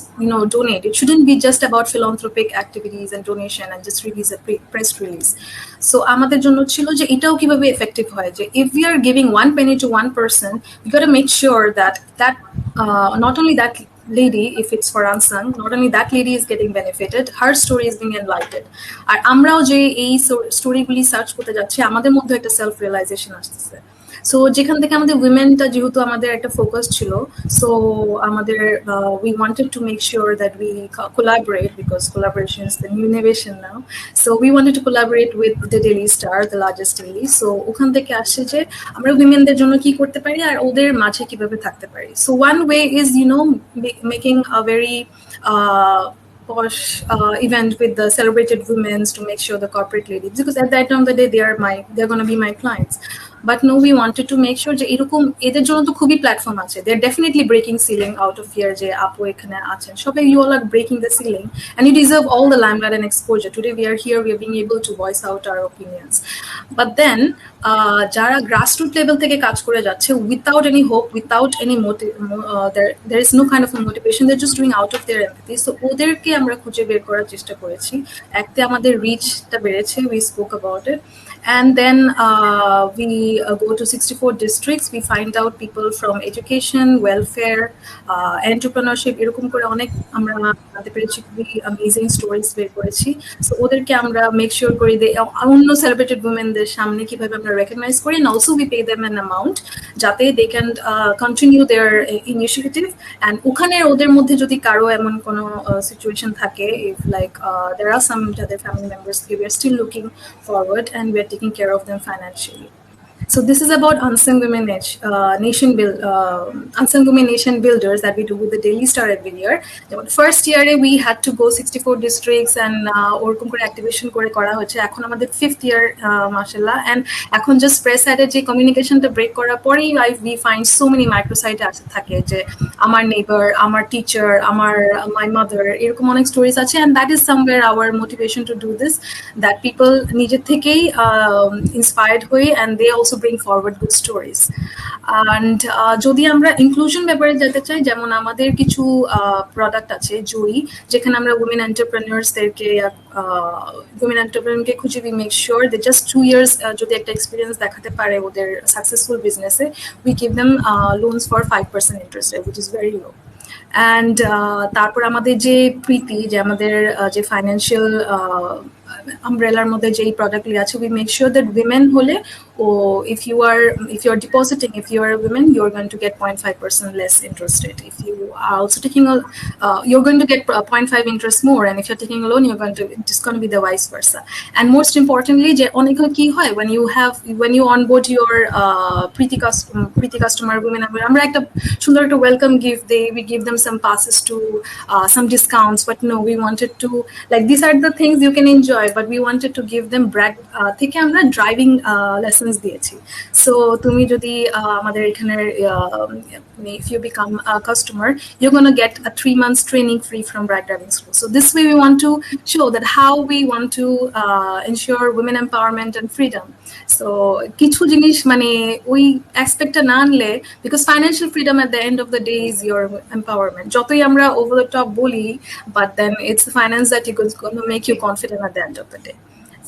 donate. It shouldn't be just about philanthropic activities and donation and just release a press release. So আমাদের জন্য ছিল যে এটাও কিভাবে এফেক্টিভ হয়, যে if we are giving 1 penny to 1 person, we got to make sure that not only that lady, if it's for unsung, not only that lady is getting benefited, her story is being enlightened. আর আমরাও যে এই স্টোরিগুলি search করতে যাচ্ছি আমাদের মধ্যে একটা self realisation আসতেছে। So যেখান থেকে আমাদের উইমেনটা যেহেতু আমাদের একটা ফোকাস ছিল, সো আমাদের we wanted to make sure that we collaborate, because collaboration is the new innovation now. So we wanted to collaborate with the Daily Star, the largest daily. So ওখান থেকে আসছে যে আমরা উইমেনদের জন্য কি করতে পারি আর ওদের মাঝে কিভাবে থাকতে পারি। So one way is making a very posh event with the celebrated women to make sure the corporate ladies, because at that time of the day they're going to be my clients. But no, we wanted to make sure যে এরকম এদের জন্য তো খুবই platform আছে, they're definitely breaking ceiling out of here যে আপু এখানে আছেন সবাই, you all are breaking the ceiling and you deserve all the limelight and exposure. Today we are here, we are being able to voice out our opinions. But then যারা grassroots level থেকে কাজ করে যাচ্ছে without any hope, without any motive, there is no kind of a motivation, they're just doing out of their empathy. So ওদেরকে আমরা খুঁজে বের করার চেষ্টা করেছি, একতে আমাদের রিচটা বেড়েছে, we spoke about it. And then we go to 64 districts, we find out people from education, welfare, entrepreneurship, এরকম করে অনেক আমরা জানতে পেরেছি, খুবই অ্যামেজিং স্টোরিজ বের করেছি। সো ওদেরকে আমরা মেক শিওর করি যে অন্য সেলিব্রেটেড উইমেনদের সামনে কিভাবে আমরা রেকগনাইজ করি, and also we pay them an amount যাতে they can continue their initiative. And ওখানে ওদের মধ্যে যদি কারো এমন কোনো সিচুয়েশন থাকে, if like there are some other family members, we are still looking forward and we are taking care of them financially. So this is about unsung women nation builders that we do with the Daily Star every year. First year we had to go 64 districts and ওরকম করে activation করে করা হচ্ছে। এখন আমাদের 5th year মাশাআল্লাহ, and এখন just press সাইডে যে কমিউনিকেশনটা ব্রেক করার পরেই we find so many microsite থাকে যে আমার নেইবার, আমার টিচার, my mother, এরকম অনেক স্টোরিজ আছে, and that is somewhere our motivation to do this, that people নিজের থেকেই inspired হয়ে and they also bring forward good stories. And যদি আমরা ইনক্লুশন ব্যাপারে যেতে চাই, যেমন আমাদের কিছু প্রোডাক্ট আছে জয়ী, যেখানে আমরা উইমেন এন্টারপ্রেনার্সদেরকে খুঁজে we make sure that just 2 years যদি একটা এক্সপিরিয়েন্স দেখাতে পারে ওদের সাকসেসফুল বিজনেসে, we give them loans for 5% interest rate, which is very low. And তারপর আমাদের যে প্রীতি, যে আমাদের যে ফাইন্যান্সিয়াল আমব্রেলার মধ্যে যেই প্রোডাক্টগুলি আছে, we make sure that women হলে if you are depositing, if you are a woman, you're going to get 0.5% less interest rate. If you are also taking you're going to get 0.5 interest more, and if you're taking a loan, it's going to be the vice versa. And most importantly, যে অনেক কি হয়, when you onboard your Preity customer women, আমরা একটা সুন্দর একটা welcome gift we give them some passes to some discounts, but no, we wanted to, like, these are the things you can enjoy, but we wanted to give them থেকে আমরা driving lessons দিয়েছি। So তুমি যদি আমাদের এখানে if you become a customer, you're going to get a 3 months training free from Bragg Driving School. So this way we want to show that how we want to ensure women empowerment and freedom. So কিছু জিনিস মানে ওই অ্যাসপেক্টটা না আনলে, because financial freedom at the end of the day is your empowerment. যতই আমরা over the top বলি, but then it's finance that is gonna make you confident at the end of the day.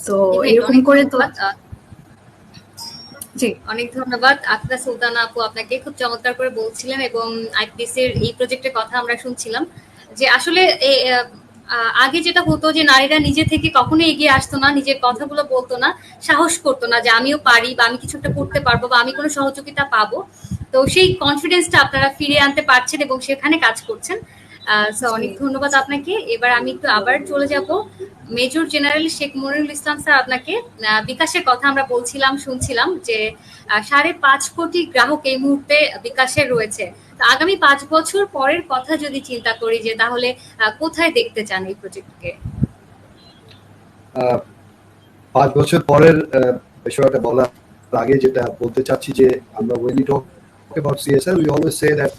So এরকম করে তো অনেক ধন্যবাদ আক্তার সুলতানা আপু, আপনাকে খুব চমৎকার করে বলছিলেন এবং আইপিডিসির এই প্রজেক্টের কথা আমরা শুনছিলাম যে আসলে আগে যেটা হতো যে নারীরা নিজে থেকে কখনো এগিয়ে আসতো না, নিজের কথাগুলো বলতো না, সাহস করতো না যে আমিও পারি বা আমি কিছু একটা করতে পারবো বা আমি কোনো সহযোগিতা পাবো। তো সেই কনফিডেন্সটা আপনারা ফিরিয়ে আনতে পারছেন এবং সেখানে কাজ করছেন। অনেক ধন্যবাদ আপনাকে। এবার আমি একটু আবার চলে যাব মেজর জেনারেল শেখ মনিরুল ইসলাম স্যার, আপনাকে বিকাশের কথা আমরা বলছিলাম, শুনছিলাম যে 5.5 কোটি গ্রাহক এই মুহূর্তে বিকাশের রয়েছে। আগামী 5 বছর পরের কথা যদি চিন্তা করি, যে তাহলে কোথায় দেখতে চান এই প্রজেক্টকে? 5 বছর পরের বিষয়টা বলার আগে যেটা বলতে চাচ্ছি যে আমরা when we talk about CSR we always say that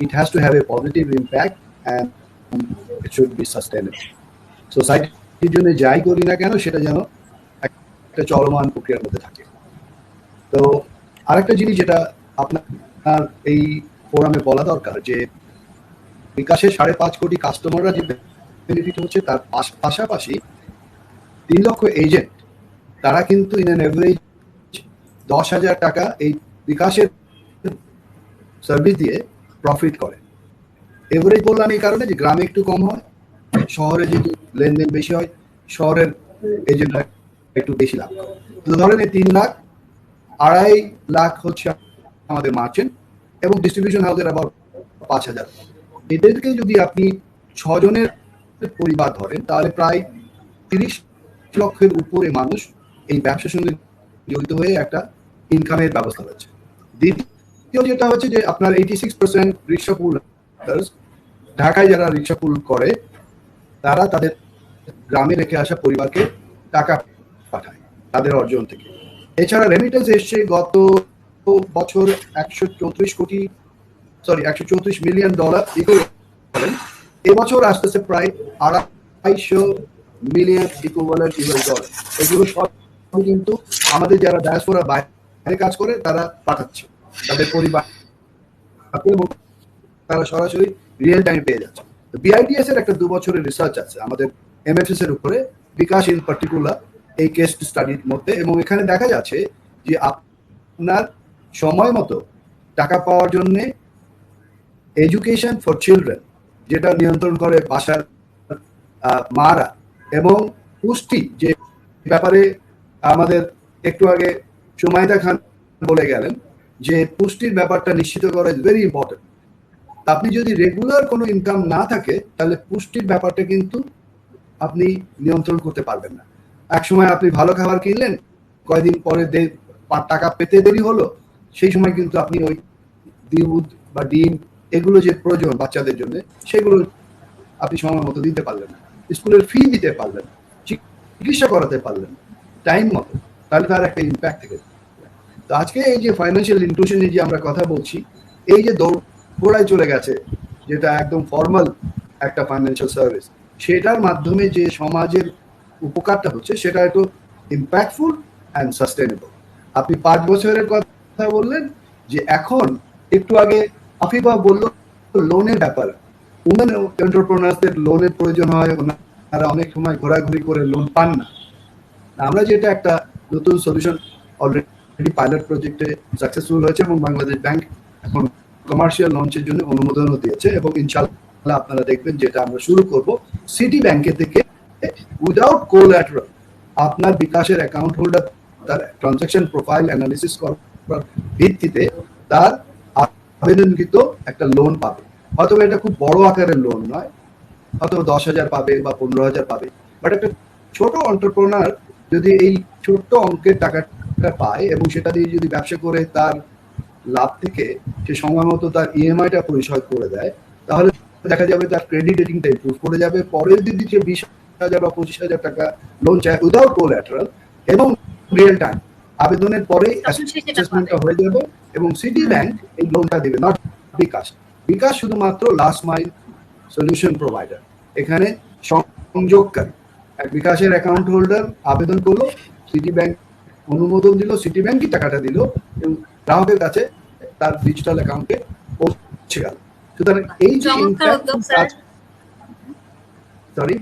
it has to have a positive impact and it should be sustainable. সোসাইটির জন্য যাই করি না কেন সেটা যেন একটা চলমান প্রক্রিয়ার মধ্যে থাকে। তো আরেকটা জিনিস যেটা আপনার এই ফোরামে বলা দরকার, যে বিকাশের 5.5 কোটি কাস্টমাররা যে বেনিফিট হচ্ছে তার পাশাপাশি 3 লক্ষ এজেন্ট, তারা কিন্তু ইন অ্যান এভারেজ 10,000 টাকা এই বিকাশের সার্ভিস দিয়ে প্রফিট করে। এভারেজ বললাম এই কারণে যে গ্রামে একটু কম হয়, শহরে যেহেতু লেনদেন বেশি হয় শহরের এজেন্টরা একটু বেশি লাভ করে। তো ধরেন 3 লাখ, 2.5 লাখ হচ্ছে আমাদের মার্চেন্ট এবং ডিস্ট্রিবিউশন হাউসের আবার 5,000। এদেরকে যদি আপনি 6 জনের পরিবার ধরেন তাহলে প্রায় 30 লক্ষের উপরে মানুষ এই ব্যবসার সঙ্গে জড়িত হয়ে একটা ইনকামের ব্যবস্থা হচ্ছে। দ্বিতীয় যেটা হচ্ছে যে আপনার 86% রিক্সা পুল, ঢাকায় যারা রিক্সা পুল করে তারা তাদের গ্রামে রেখে আসা পরিবারকে টাকা পাঠায় তাদের অর্জন থেকে। এছাড়া রেমিটেন্স এসছে গত বছর $134 মিলিয়ন ইকুইভ্যালেন্ট, এবছর আসতেছে প্রায় 250 মিলিয়ন ইকুইভ্যালেন্ট ইউএস ডলার। এগুলো সব কিন্তু আমাদের যারা ডায়াসপোরা বাইরে কাজ করে তারা পাঠাচ্ছে তাদের পরিবার, এবং তারা সরাসরি রিয়েল টাইম পেয়ে যাচ্ছে। বিআইডিএস এর একটা 2 বছরের রিসার্চ আছে আমাদের এমএফএস এর উপরে, বিকাশ ইন পার্টিকুলার এই কেস স্টাডির মধ্যে, এবং এখানে দেখা যাচ্ছে যে আপনার সময় মতো টাকা পাওয়ার জন্য এডুকেশন ফর চিলড্রেন যেটা নিয়ন্ত্রণ করে বাসার মারা, এবং পুষ্টি যে ব্যাপারে আমাদের একটু আগে সুমাইদা খান বলে গেলেন যে পুষ্টির ব্যাপারটা নিশ্চিত করা ইজ ভেরি ইম্পর্টেন্ট। আপনি যদি রেগুলার কোনো ইনকাম না থাকে তাহলে পুষ্টির ব্যাপারটা কিন্তু আপনি নিয়ন্ত্রণ করতে পারবেন না। এক সময় আপনি ভালো খাবার কিনলেন, কয়েকদিন পরে টাকা পেতে দেরি হলো, সেই সময় কিন্তু আপনি ওই দুধ বা ডিম এগুলো যে প্রয়োজন বাচ্চাদের জন্য সেগুলো আপনি সময় মতো দিতে পারলেন না, স্কুলের ফি দিতে পারলেন, চিকিৎসা করাতে পারলেন টাইম মতো, তাহলে তার একটা ইম্প্যাক্ট থেকে। তো আজকে এই যে ফাইন্যান্সিয়াল ইনক্লুশনে যে আমরা কথা বলছি, এই যে দৌড়ায় চলে গেছে যেটা একদম ফর্মাল একটা ফাইন্যান্সিয়াল সার্ভিস, সেটার মাধ্যমে যে সমাজের উপকারটা হচ্ছে সেটা একটু ইম্প্যাক্টফুল অ্যান্ড সাস্টেনেবল। আপনি 5 বছরের কথা বললেন, যে এখন একটু আগে আফিফা বলল লোনের ব্যাপার, উমেন এন্টারপ্রেনার্সদের লোনের প্রয়োজন হয়, ওনারা অনেক সময় ঘোরাঘুরি করে লোন পান না। আমরা যেটা একটা নতুন সলিউশন অলরেডি পাইলট প্রজেক্টে সাকসেসফুল হয়েছে এবং বাংলাদেশ ব্যাংক এখন কমার্শিয়াল লঞ্চের জন্য অনুমোদনও দিয়েছে, এবং ইনশাআল্লাহ আপনারা দেখবেন যেটা আমরা শুরু করব সিটি ব্যাংকের থেকে উইদাউট কোল্যাটারাল আপনার বিকাশের অ্যাকাউন্ট হোল্ডার তার ট্রানজাকশন প্রোফাইল অ্যানালিসিস করার ভিত্তিতে তার আবেদনকৃত একটা লোন পাবে। হয়তো এটা খুব বড় আকারের লোন নয়, হয়তো 10,000 পাবে বা 15,000 পাবে, বাট একটা ছোট এন্টারপ্রেনার যদি এই ছোট্ট অঙ্কের টাকাটা পায় এবং সেটা দিয়ে যদি ব্যবসা করে তার লাভ থেকে সে সময় মতো তার ইএমআইটা পরিশোধ করে দেয়, তাহলে দেখা যাবে তার ক্রেডিট রেটিংটা ইমপ্রুভ করে যাবে। পরের দিন সে 20,000 বা 25,000 টাকা লোন চায় উইদাউট কোল্যাটারাল এবং রিয়েল টাইম আবেদনের পরে অ্যাসেসমেন্টটা হয়ে যাবে এবং সিটি ব্যাংক এই লোনটা দেবে, নট বিকাশ। বিকাশ শুধুমাত্র লাস্ট মাইল সলিউশন প্রোভাইডার, এখানে সংযোগকারী। বিকাশের অ্যাকাউন্ট হোল্ডার আবেদন করলো, সিটি ব্যাংক অনুমোদন দিল, সিটি ব্যাংকই টাকাটা দিল এবং গ্রাহকের কাছে তার ডিজিটাল অ্যাকাউন্টে পৌঁছে গেল। সুতরাং এই যে সরি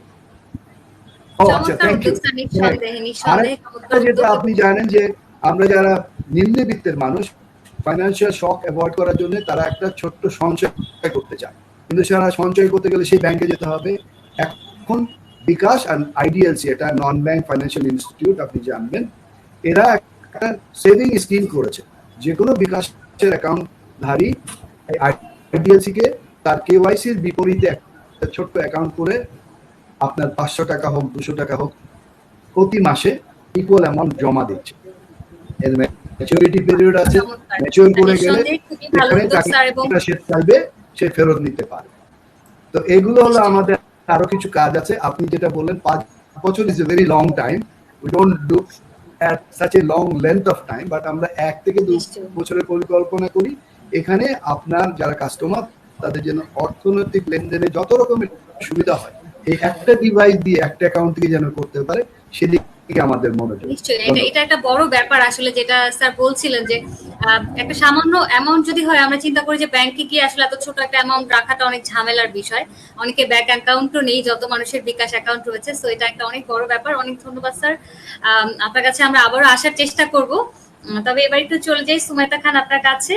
যেটা আপনি জানেন যে আমরা যারা নিম্নবিত্তের মানুষ ফাইন্যান্সিয়াল শক অ্যাভয়েড করার জন্য তারা একটা ছোট্ট সঞ্চয় করতে চায়, কিন্তু সেটা সঞ্চয় করতে গেলে সেই ব্যাংকে যেতে হবে। এখন bKash আর IDLC, এটা নন ব্যাংক ফাইন্যান্সিয়াল ইনস্টিটিউট, আপনি জানবেন এরা একটা সেভিং স্কিম করেছে। যে কোনো bKashের অ্যাকাউন্টধারী IDLC কে তার KYCর বিপরীতে একটা ছোট্ট অ্যাকাউন্ট করে আপনার 500 টাকা হোক 200 টাকা হোক প্রতি মাসে ইকুয়াল অ্যামাউন্ট জমা দিচ্ছে। এর ম্যাচুরিটি পিরিয়ড আছে, ম্যাচিউর করে গেলে সে চাইবে সে ফেরত নিতে পারে। তো এগুলো হলো আমাদের আরো কিছু কাজ আছে। আপনি যেটা বললেন 5 বছর is a very long time, we don't do at such a long length of time, but আমরা 1 থেকে 2 বছরের পরিকল্পনা করি। এখানে আপনার যারা কাস্টমার তাদের জন্য অর্থনৈতিক লেনদেনে যত রকমের সুবিধা হয় এই একটা ডিভাইস দিয়ে একটা অ্যাকাউন্ট থেকে যেন করতে পারে সেদিকে আমাদের মনোযোগ। নিশ্চয়ই এটা একটা বড় ব্যাপার আসলে, যেটা স্যার বলছিলেন যে একটা সামান্য অ্যামাউন্ট যদি হয়, আমরা চিন্তা করি যে ব্যাংকে গিয়ে আসলে এত ছোট একটা অ্যামাউন্ট রাখাটা অনেক ঝামেলার বিষয়, অনেকে ব্যাংক অ্যাকাউন্টও নেই যত মানুষের bKash অ্যাকাউন্ট রয়েছে। সো এটা একটা অনেক বড় ব্যাপার। অনেক ধন্যবাদ স্যার, আপনার কাছে আমরা আবারও আসার চেষ্টা করব। তবে এবার একটু চলে যাই সুমাইতা খান আপনার কাছে।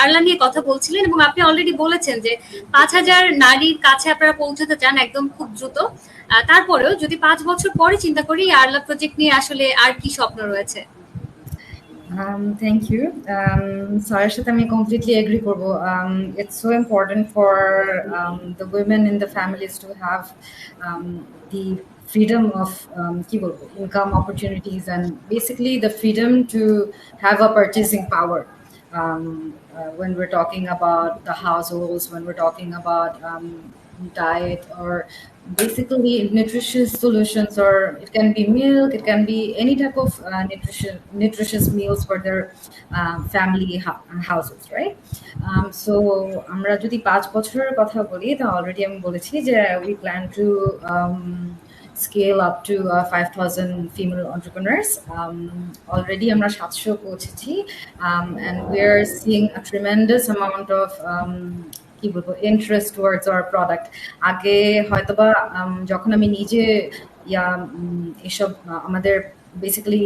আরলা নিয়ে কথা বলছিলেন এবং আপনি অলরেডি বলেছেন যে 5000 নারীর কাছে আপনারা পৌঁছতে চান একদম খুব দ্রুত। তারপরেও যদি 5 বছর পরে চিন্তা করি আরলা প্রজেক্ট নিয়ে আসলে আর কি স্বপ্ন রয়েছে? Thank you. Sara's সাথে আমি completely agree করব. It's so important for the women in the families to have the freedom of income opportunities and basically the freedom to have a purchasing power. When we're talking about the households, when we're talking about diet or basically nutritious solutions, or it can be milk, it can be any type of nutritious meals for their family households, right? So আমরা যদি 5 বছরের কথা বলি, তা already আমি বলেছি যে we plan to scale up to 5,000 female entrepreneurs. Already আমরা 700 পৌঁছেছি, and we are seeing a tremendous amount of interest towards our product. আগে হয়তোবা যখন আমি নিজে এসব আমাদের বেসিক্যালি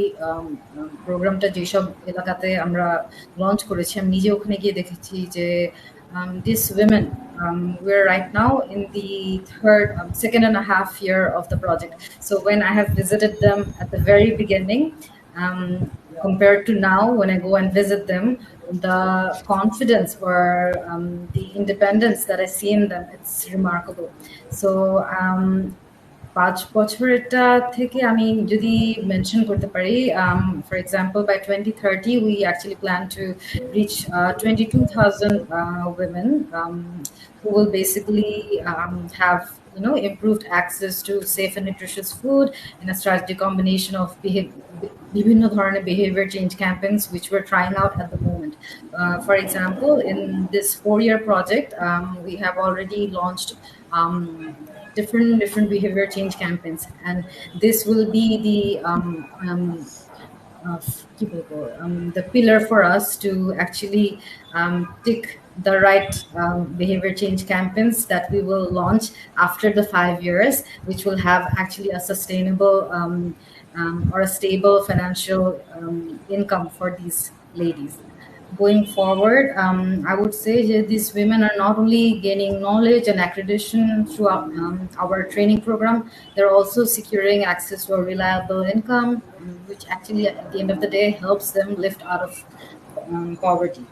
প্রোগ্রামটা যেসব এলাকাতে আমরা লঞ্চ করেছি, আমি নিজে ওখানে গিয়ে দেখেছি যে these women, we're right now in the second and a half year of the project. So when I have visited them at the very beginning, compared to now when I go and visit them, the confidence or the independence that I see in them, it's remarkable. So 5 বছরটা থেকে আমি যদি mention করতে পারি, for example by 2030 we actually plan to reach 22,000 women who will basically have improved access to safe and nutritious food in a strategic combination of বিভিন্ন ধরনের behavior change campaigns which we're trying out at the moment. For example, in this 4-year project, we have already launched different behavior change campaigns, and this will be the pillar for us to actually tick the right behavior change campaigns that we will launch after the 5 years, which will have actually a sustainable or a stable financial income for these ladies. Going forward, I would say that these women are not only gaining knowledge and accreditation throughout our training program, they're also securing access to a reliable income, which actually at the end of the day helps them lift out of poverty.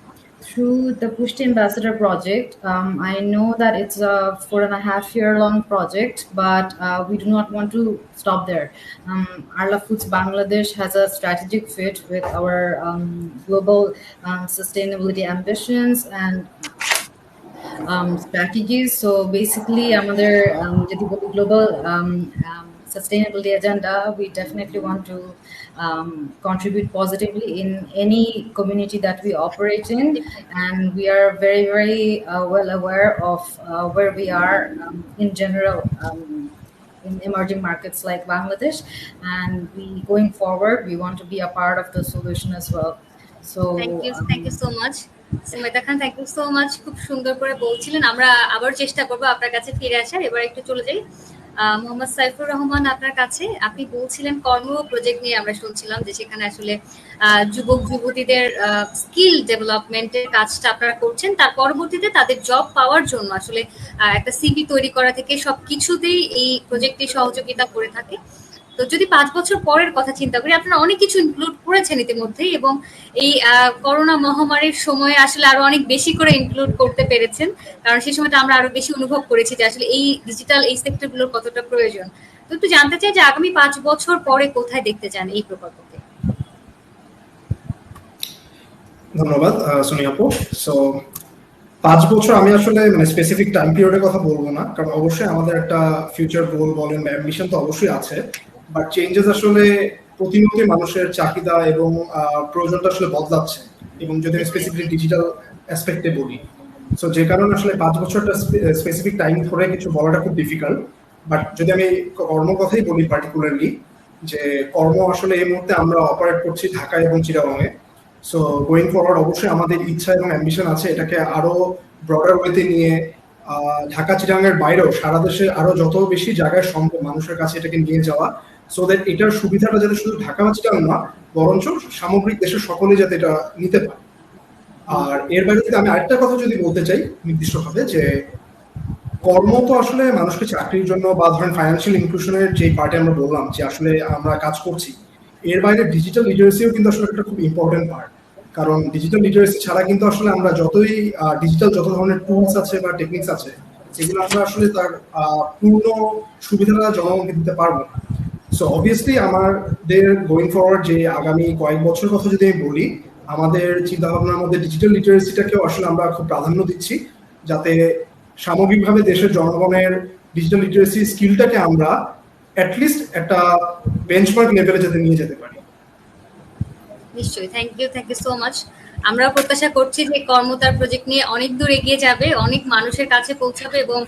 Through the Pushti Ambassador project, I know that it's a 4.5-year-long project, but we do not want to stop there. Arla Foods Bangladesh has a strategic fit with our global sustainability ambitions and strategies. So basically, আমাদের যদি বলি global sustainability agenda, we definitely want to contribute positively in any community that we operate in, and we are very, very well aware of where we are in general in emerging markets like Bangladesh, and we going forward we want to be a part of the solution as well. So thank you so much Sumeta Khan, thank you so much. খুব সুন্দর করে বলছিলেন। আমরা আবার চেষ্টা করবো আপনার কাছে ফিরে আসার। এবার একটু চলে যাই মোহাম্মদ সাইফুর রহমান আপনার কাছে। আপনি বলছিলেন কর্ম প্রজেক্ট নিয়ে আমরা শুনছিলাম যে সেখানে আসলে যুবক যুবতীদের স্কিল ডেভেলপমেন্টের কাজটা আপনারা করছেন, তার পরবর্তীতে তাদের জব পাওয়ার জন্য আসলে একটা সিভি তৈরি করা থেকে সবকিছুতেই এই প্রজেক্টটি সহযোগিতা করে থাকে। তো যদি 5 বছর পরের কথা চিন্তা করি, আপনারা অনেক কিছু ইনক্লুড করেছেন ইতিমধ্যেই, এবং এই করোনা মহামারীর সময়ে আসলে আরো অনেক বেশি করে ইনক্লুড করতে পেরেছেন, কারণ সেই সময়টা আমরা আরো বেশি অনুভব করেছি যে আসলে এই ডিজিটাল এই সেক্টরগুলোর কতটা প্রয়োজন। তো একটু জানতে চাই যে আগামী 5 বছর পরে কোথায় দেখতে চান এই প্রকল্পকে? ধন্যবাদ সোনিয়া আপু। সো 5 বছর আমি আসলে মানে স্পেসিফিক টাইম পিরিয়ডের কথা বলবো না, কারণ অবশ্যই আমাদের একটা ফিউচার গোল বলেন বা অ্যাম্বিশন তো অবশ্যই আছে, বাট চেঞ্জেস আসলে প্রতিনিয়ত মানুষের চাহিদা এবং প্রয়োজনটা আসলে বদলাচ্ছে, এবং যদি আমি স্পেসিফিক ডিজিটাল অ্যাসপেক্টে বলি, সো যে কারণে আসলে 5 বছরটা স্পেসিফিক টাইম ধরে কিছু বলাটা খুব ডিফিকাল্ট। বাট যদি আমি কর্ম কথাই বলি পার্টিকুলারলি, যে কর্ম আসলে এই মুহূর্তে আমরা অপারেট করছি ঢাকা এবং চিটাগংয়ে। সো গোয়িং ফরওয়ার্ড অবশ্যই আমাদের ইচ্ছা এবং অ্যাম্বিশন আছে এটাকে আরো ব্রডার ওয়েতে নিয়ে ঢাকা চিটাগাংয়ের বাইরেও সারা দেশে আরো যত বেশি জায়গায় সম্ভব মানুষের কাছে এটাকে নিয়ে যাওয়া, সো দ্যাট এটার সুবিধাটা যাতে শুধু ঢাকা বা চিটাগাং না, বরঞ্চ সামগ্রিক দেশের সকলেই যাতে এটা নিতে পারে। আর এর বাইরে যদি আমি আরেকটা কথা যদি বলতে চাই নির্দিষ্টভাবে, যে কর্ম তো আসলে মানুষকে চাকরির জন্য বা ধরেন ফাইন্যান্সিয়াল ইনক্লুশনের যে পার্টে আমরা বললাম যে আসলে আমরা কাজ করছি, এর বাইরে ডিজিটাল লিটারেসিও কিন্তু আসলে একটা খুব ইম্পর্টেন্ট পার্ট। কারণ ডিজিটাল লিটারেসি ছাড়া কিন্তু আসলে আমরা যতই ডিজিটাল যত ধরনের টুলস আছে বা টেকনিক্স আছে, সেগুলো আমরা আসলে তার পূর্ণ সুবিধাটা জনগণকে দিতে পারবো না। সো অবভিয়াসলি আমাদের গোয়িং ফরওয়ার্ড যে আগামী কয়েক বছর কথা যদি আমি বলি, আমাদের চিন্তা ভাবনার মধ্যে ডিজিটাল লিটারেসিটাকেও আসলে আমরা খুব প্রাধান্য দিচ্ছি, যাতে সামগ্রিকভাবে দেশের জনগণের ডিজিটাল লিটারেসি স্কিলটাকে আমরা অ্যাটলিস্ট একটা বেঞ্চমার্ক লেভেলে যাতে নিয়ে যেতে পারি। নিশ্চয়ই, থ্যাংক ইউ সো মাচ। আমরাও প্রত্যাশা করছি যে কর্মতার প্রজেক্ট নিয়ে অনেক দূর এগিয়ে যাবে, অনেক মানুষের কাছে পৌঁছাবে, এবং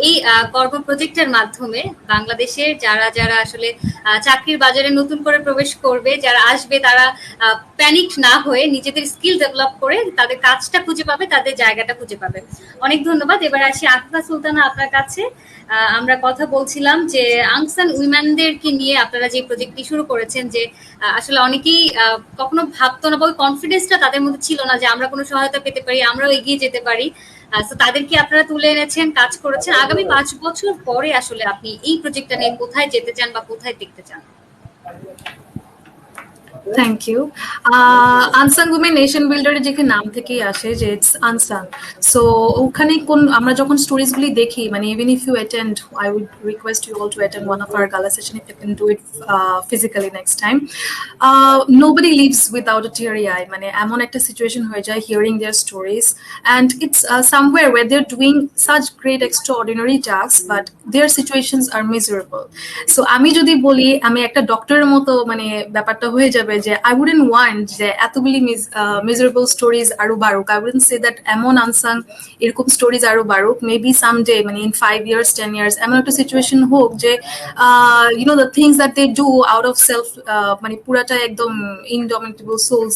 এই কর্ম প্রজেক্টের মাধ্যমে বাংলাদেশের যারা যারা আসলে চাকরির বাজারে নতুন করে প্রবেশ করবে, যারা আসবে, তারা প্যানিক না হয়ে নিজেদের স্কিল ডেভেলপ করে তাদের কাজটা খুঁজে পাবে, তাদের জায়গাটা খুঁজে পাবে। অনেক ধন্যবাদ। এবার আসি আফিফা সুলতানা আপনার কাছে। আমরা কথা বলছিলাম যে আনসান উইমেনদেরকে নিয়ে আপনারা যে প্রজেক্টটি শুরু করেছেন, যে আসলে অনেকেই কখনো ভাবতো না, বা কনফিডেন্সটা তাদের মধ্যে ছিল না যে আমরা কোনো সহায়তা পেতে পারি, আমরাও এগিয়ে যেতে পারি। তো তাদেরকে আপনারা তুলে এনেছেন, কাজ করেছেন। আগামী 5 বছর পরে আসলে আপনি এই প্রজেক্টটা নিয়ে কোথায় যেতে চান বা কোথায় দেখতে চান? Thank you. Unsung women nation বিল্ডারের যে নাম থেকেই আসে যে ইটস আনসাং, সো ওখানে কোন আমরা যখন স্টোরিজগুলি দেখি, মানে even if you attend, I would request you all to attend one of our gala session, if you can do it physically next time. Nobody leaves without a teary eye, মানে এমন একটা সিচুয়েশন হয়ে যায় hearing their stories, and it's somewhere where they are doing such great extraordinary task, but their situations are miserable. So আমি যদি বলি আমি একটা ডক্টরের মতো, মানে ব্যাপারটা হয়ে যাবে যে I wouldn't want যে এতগুলি miserable stories আরো বাড়ুক। I wouldn't say that এমন আনসাং এরকম স্টোরিজ আরো বাড়ুক। মেবি সামডে, মানে in 5 years 10 years এমন একটা সিচুয়েশন হোক যে you know the things that they do out of self, মানে পুরাটা একদম indomitable souls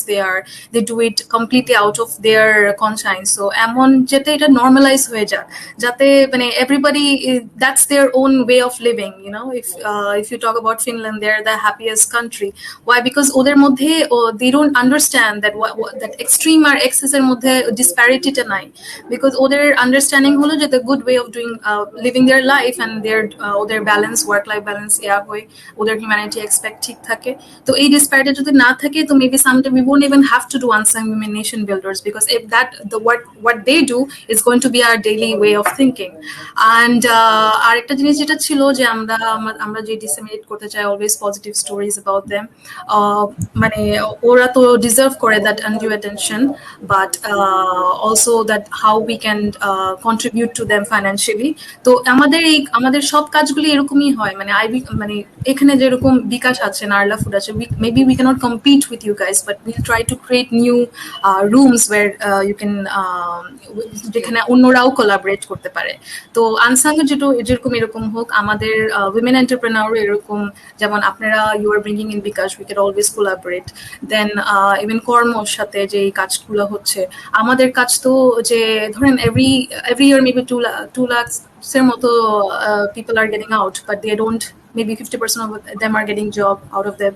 they do it completely out of their conscience. So এমন যেতে এটা নর্মালাইজ হয়ে যাক, যাতে মানে everybody that's their own way of living, you know. If you talk about Finland, they're the happiest country. Why? Because ওদের মধ্যে they don't understand that that extreme R excess এর মধ্যে disparity টা নাই, because ওদের understanding হলো যে the good way of doing living their life and their ওদের balance, work life balance হয়, ওদের humanity expect ঠিক থাকে। তো এই disparity যদি না থাকে, তো maybe someday we won't even have to do unsung women nation builders, because if that what they do is going to be our daily way of thinking. And আরেকটা জিনিস যেটা ছিল যে আমরা যে disseminate করতে চাই always positive stories about them, মানে ওরা তো ডিজার্ভ করে that undue attention, but also that how we can contribute to them financially. তো আমাদের সব কাজগুলি এরকমই হয়, মানে এখানে যেরকম বিকাশ আছে, আরলা ফুড আছে, maybe we cannot compete with you guys, but we'll try to create new rooms where you can যেখানে অন্যরাও কোলাবরেট করতে পারে। তো আনসাং যেরকম এরকম হোক, আমাদের উইমেন এন্টারপ্রেনার এরকম, যেমন আপনারা you are bringing in bKash, we can always collaborate. Then even কর্মর সাথে যে কাজগুলো হচ্ছে, আমাদের কাজ তো যে ধরেন এভরি ইয়ার মেবি 2 lakhs এর মতো people are getting out, but they don't, maybe 50% of them are getting job out of them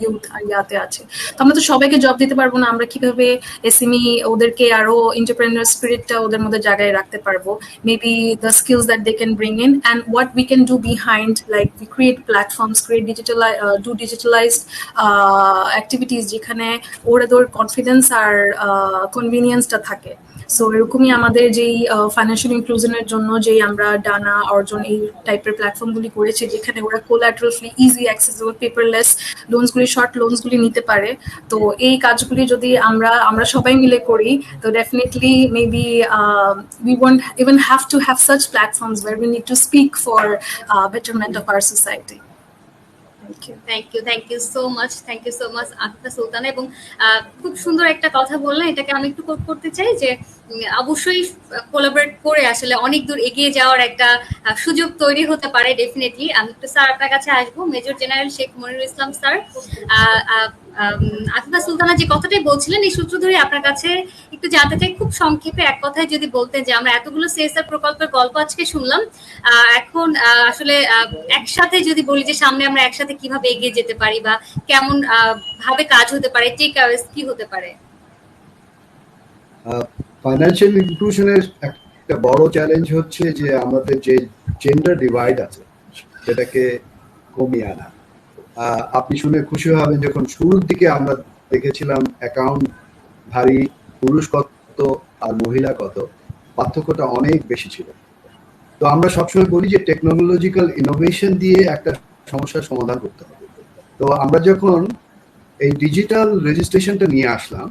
youth আর ইয়াতে আছে। তো আমরা তো সবাইকে জব দিতে পারবো না, আমরা কিভাবে এসএমই ওদেরকে আরো এন্টারপ্রেনার স্পিরিটটা ওদের মধ্যে জায়গায় রাখতে পারবো, maybe the skills that they can bring in and what we can do behind, like we create platforms, create digitalized activities যেখানে ওদের কনফিডেন্স আর কনভিনিয়েন্সটা থাকে। সো এরকমই আমাদের যেই ফাইন্যান্সিয়াল ইনক্লুশনের জন্য যেই আমরা ডানা অর্জন এই টাইপের প্ল্যাটফর্মগুলি করেছি, যেখানে ওরা collateral free, easy accessible, paperless লোনসগুলি, শর্ট লোনসগুলি নিতে পারে। তো এই কাজগুলি যদি আমরা সবাই মিলে করি, তো definitely maybe we won't even have to have such platforms where we need to speak for betterment of our society. Thank you so much Akifa Sultana. এবং খুব সুন্দর একটা কথা বললেন, এটাকে আমি একটু কোট করতে চাই যে অবশ্যই কোলাবরেট করে আসলে অনেক দূর এগিয়ে যাওয়ার একটা সুযোগ তৈরি হতে পারে ডেফিনেটলি। আমি একটু স্যার আপনার কাছে আসবো, মেজর জেনারেল শেখ মনিরুল ইসলাম স্যার। আকিফা সুলতানা যে কথাটাই বলছিলেন, এই সূত্র ধরে আপনার কাছে একটু জানতে চাই, খুব সংক্ষেপে এক কথায় যদি বলতেন যে আমরা এতগুলো সিএসআর প্রকল্পের গল্প আজকে শুনলাম, এখন আসলে একসাথে যদি বলি যে সামনে আমরা একসাথে কিভাবে এগিয়ে যেতে পারি বা কেমন ভাবে কাজ হতে পারে, টেকঅ্যাওয়েস কি হতে পারে? ফাইন্যান্সিয়াল ইনক্লুশনের একটা বড় চ্যালেঞ্জ হচ্ছে যে আমাদের যে জেন্ডার ডিভাইড আছে সেটাকে কমিয়ে আনা। আপনি শুনে খুশি হবেন, যখন শুরুর দিকে আমরা দেখেছিলাম অ্যাকাউন্ট ধারী পুরুষ কত আর মহিলা কত, পার্থক্যটা অনেক বেশি ছিল। তো আমরা সবসময় বলি যে টেকনোলজিক্যাল ইনোভেশন দিয়ে একটা সমস্যার সমাধান করতে হবে। তো আমরা যখন এই ডিজিটাল রেজিস্ট্রেশনটা নিয়ে আসলাম,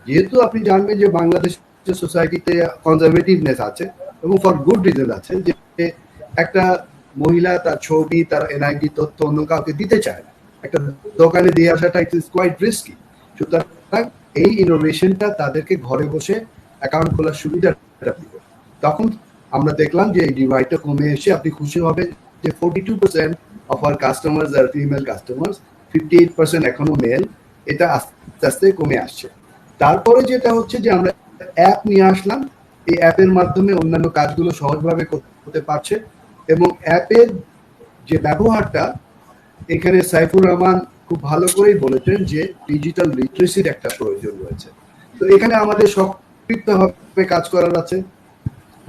যেহেতু আপনি জানবেন যে বাংলাদেশের সোসাইটিতে কনজারভেটিভনেস আছে এবং ফর গুড রিজন আছে, যে একটা মহিলা তার ছবি, তার এনআইডি তথ্য অন্য কাউকে দিতে চায় না, একটা দোকানে দিয়ে আসাটা ইট ইজ কোয়াইট রিস্কি। সুতরাং এই ইনোভেশনটা তাদেরকে ঘরে বসে অ্যাকাউন্ট খোলার সুবিধাটা দিবে। তখন আমরা দেখলাম যে এই ডিভাইডটা কমে এসে আপনি খুশি হবেন যে 42% of our customers are female customers, 58% এখনো মেল। এটা আস্তে আস্তে কমে আসছে। তারপরে যেটা হচ্ছে যে আমরা অ্যাপ নিয়ে আসলাম, এই অ্যাপের মাধ্যমে অন্যান্য কাজগুলো সহজভাবে করতে পারছে। এবং অ্যাপের যে ব্যবহারটা, এখানে সাইফুর রহমান খুব ভালো করেই বলেছেন যে ডিজিটাল লিটারেসির একটা প্রয়োজন রয়েছে। তো এখানে আমাদের সম্পৃক্তভাবে কাজ করার আছে।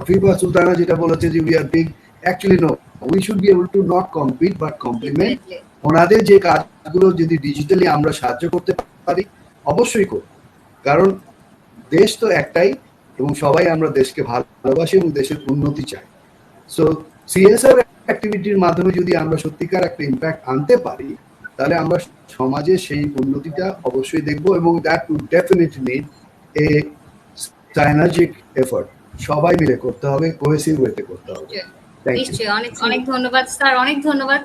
আকিফা সুলতানা যেটা বলেছে যে we are big, actually no, we should be able to not compete but complement. ওনাদের যে কাজগুলো যদি ডিজিটালি আমরা সাহায্য করতে পারি, অবশ্যই করব, কারণ দেশ তো একটাই এবং সবাই আমরা দেশকে ভালোবাসি এবং দেশের উন্নতি চাই। সো সিএসআর অ্যাক্টিভিটির মাধ্যমে যদি আমরা সত্যিকার একটা ইম্প্যাক্ট আনতে পারি, তাহলে আমরা সমাজে সেই উন্নতিটা অবশ্যই দেখব, এবং that would definitely need a synergic effort. সবাই মিলে করতে হবে, কোহেসিভ ওয়েতে করতে হবে। নিশ্চয়ই। অনেক ধন্যবাদ স্যার, অনেক ধন্যবাদ।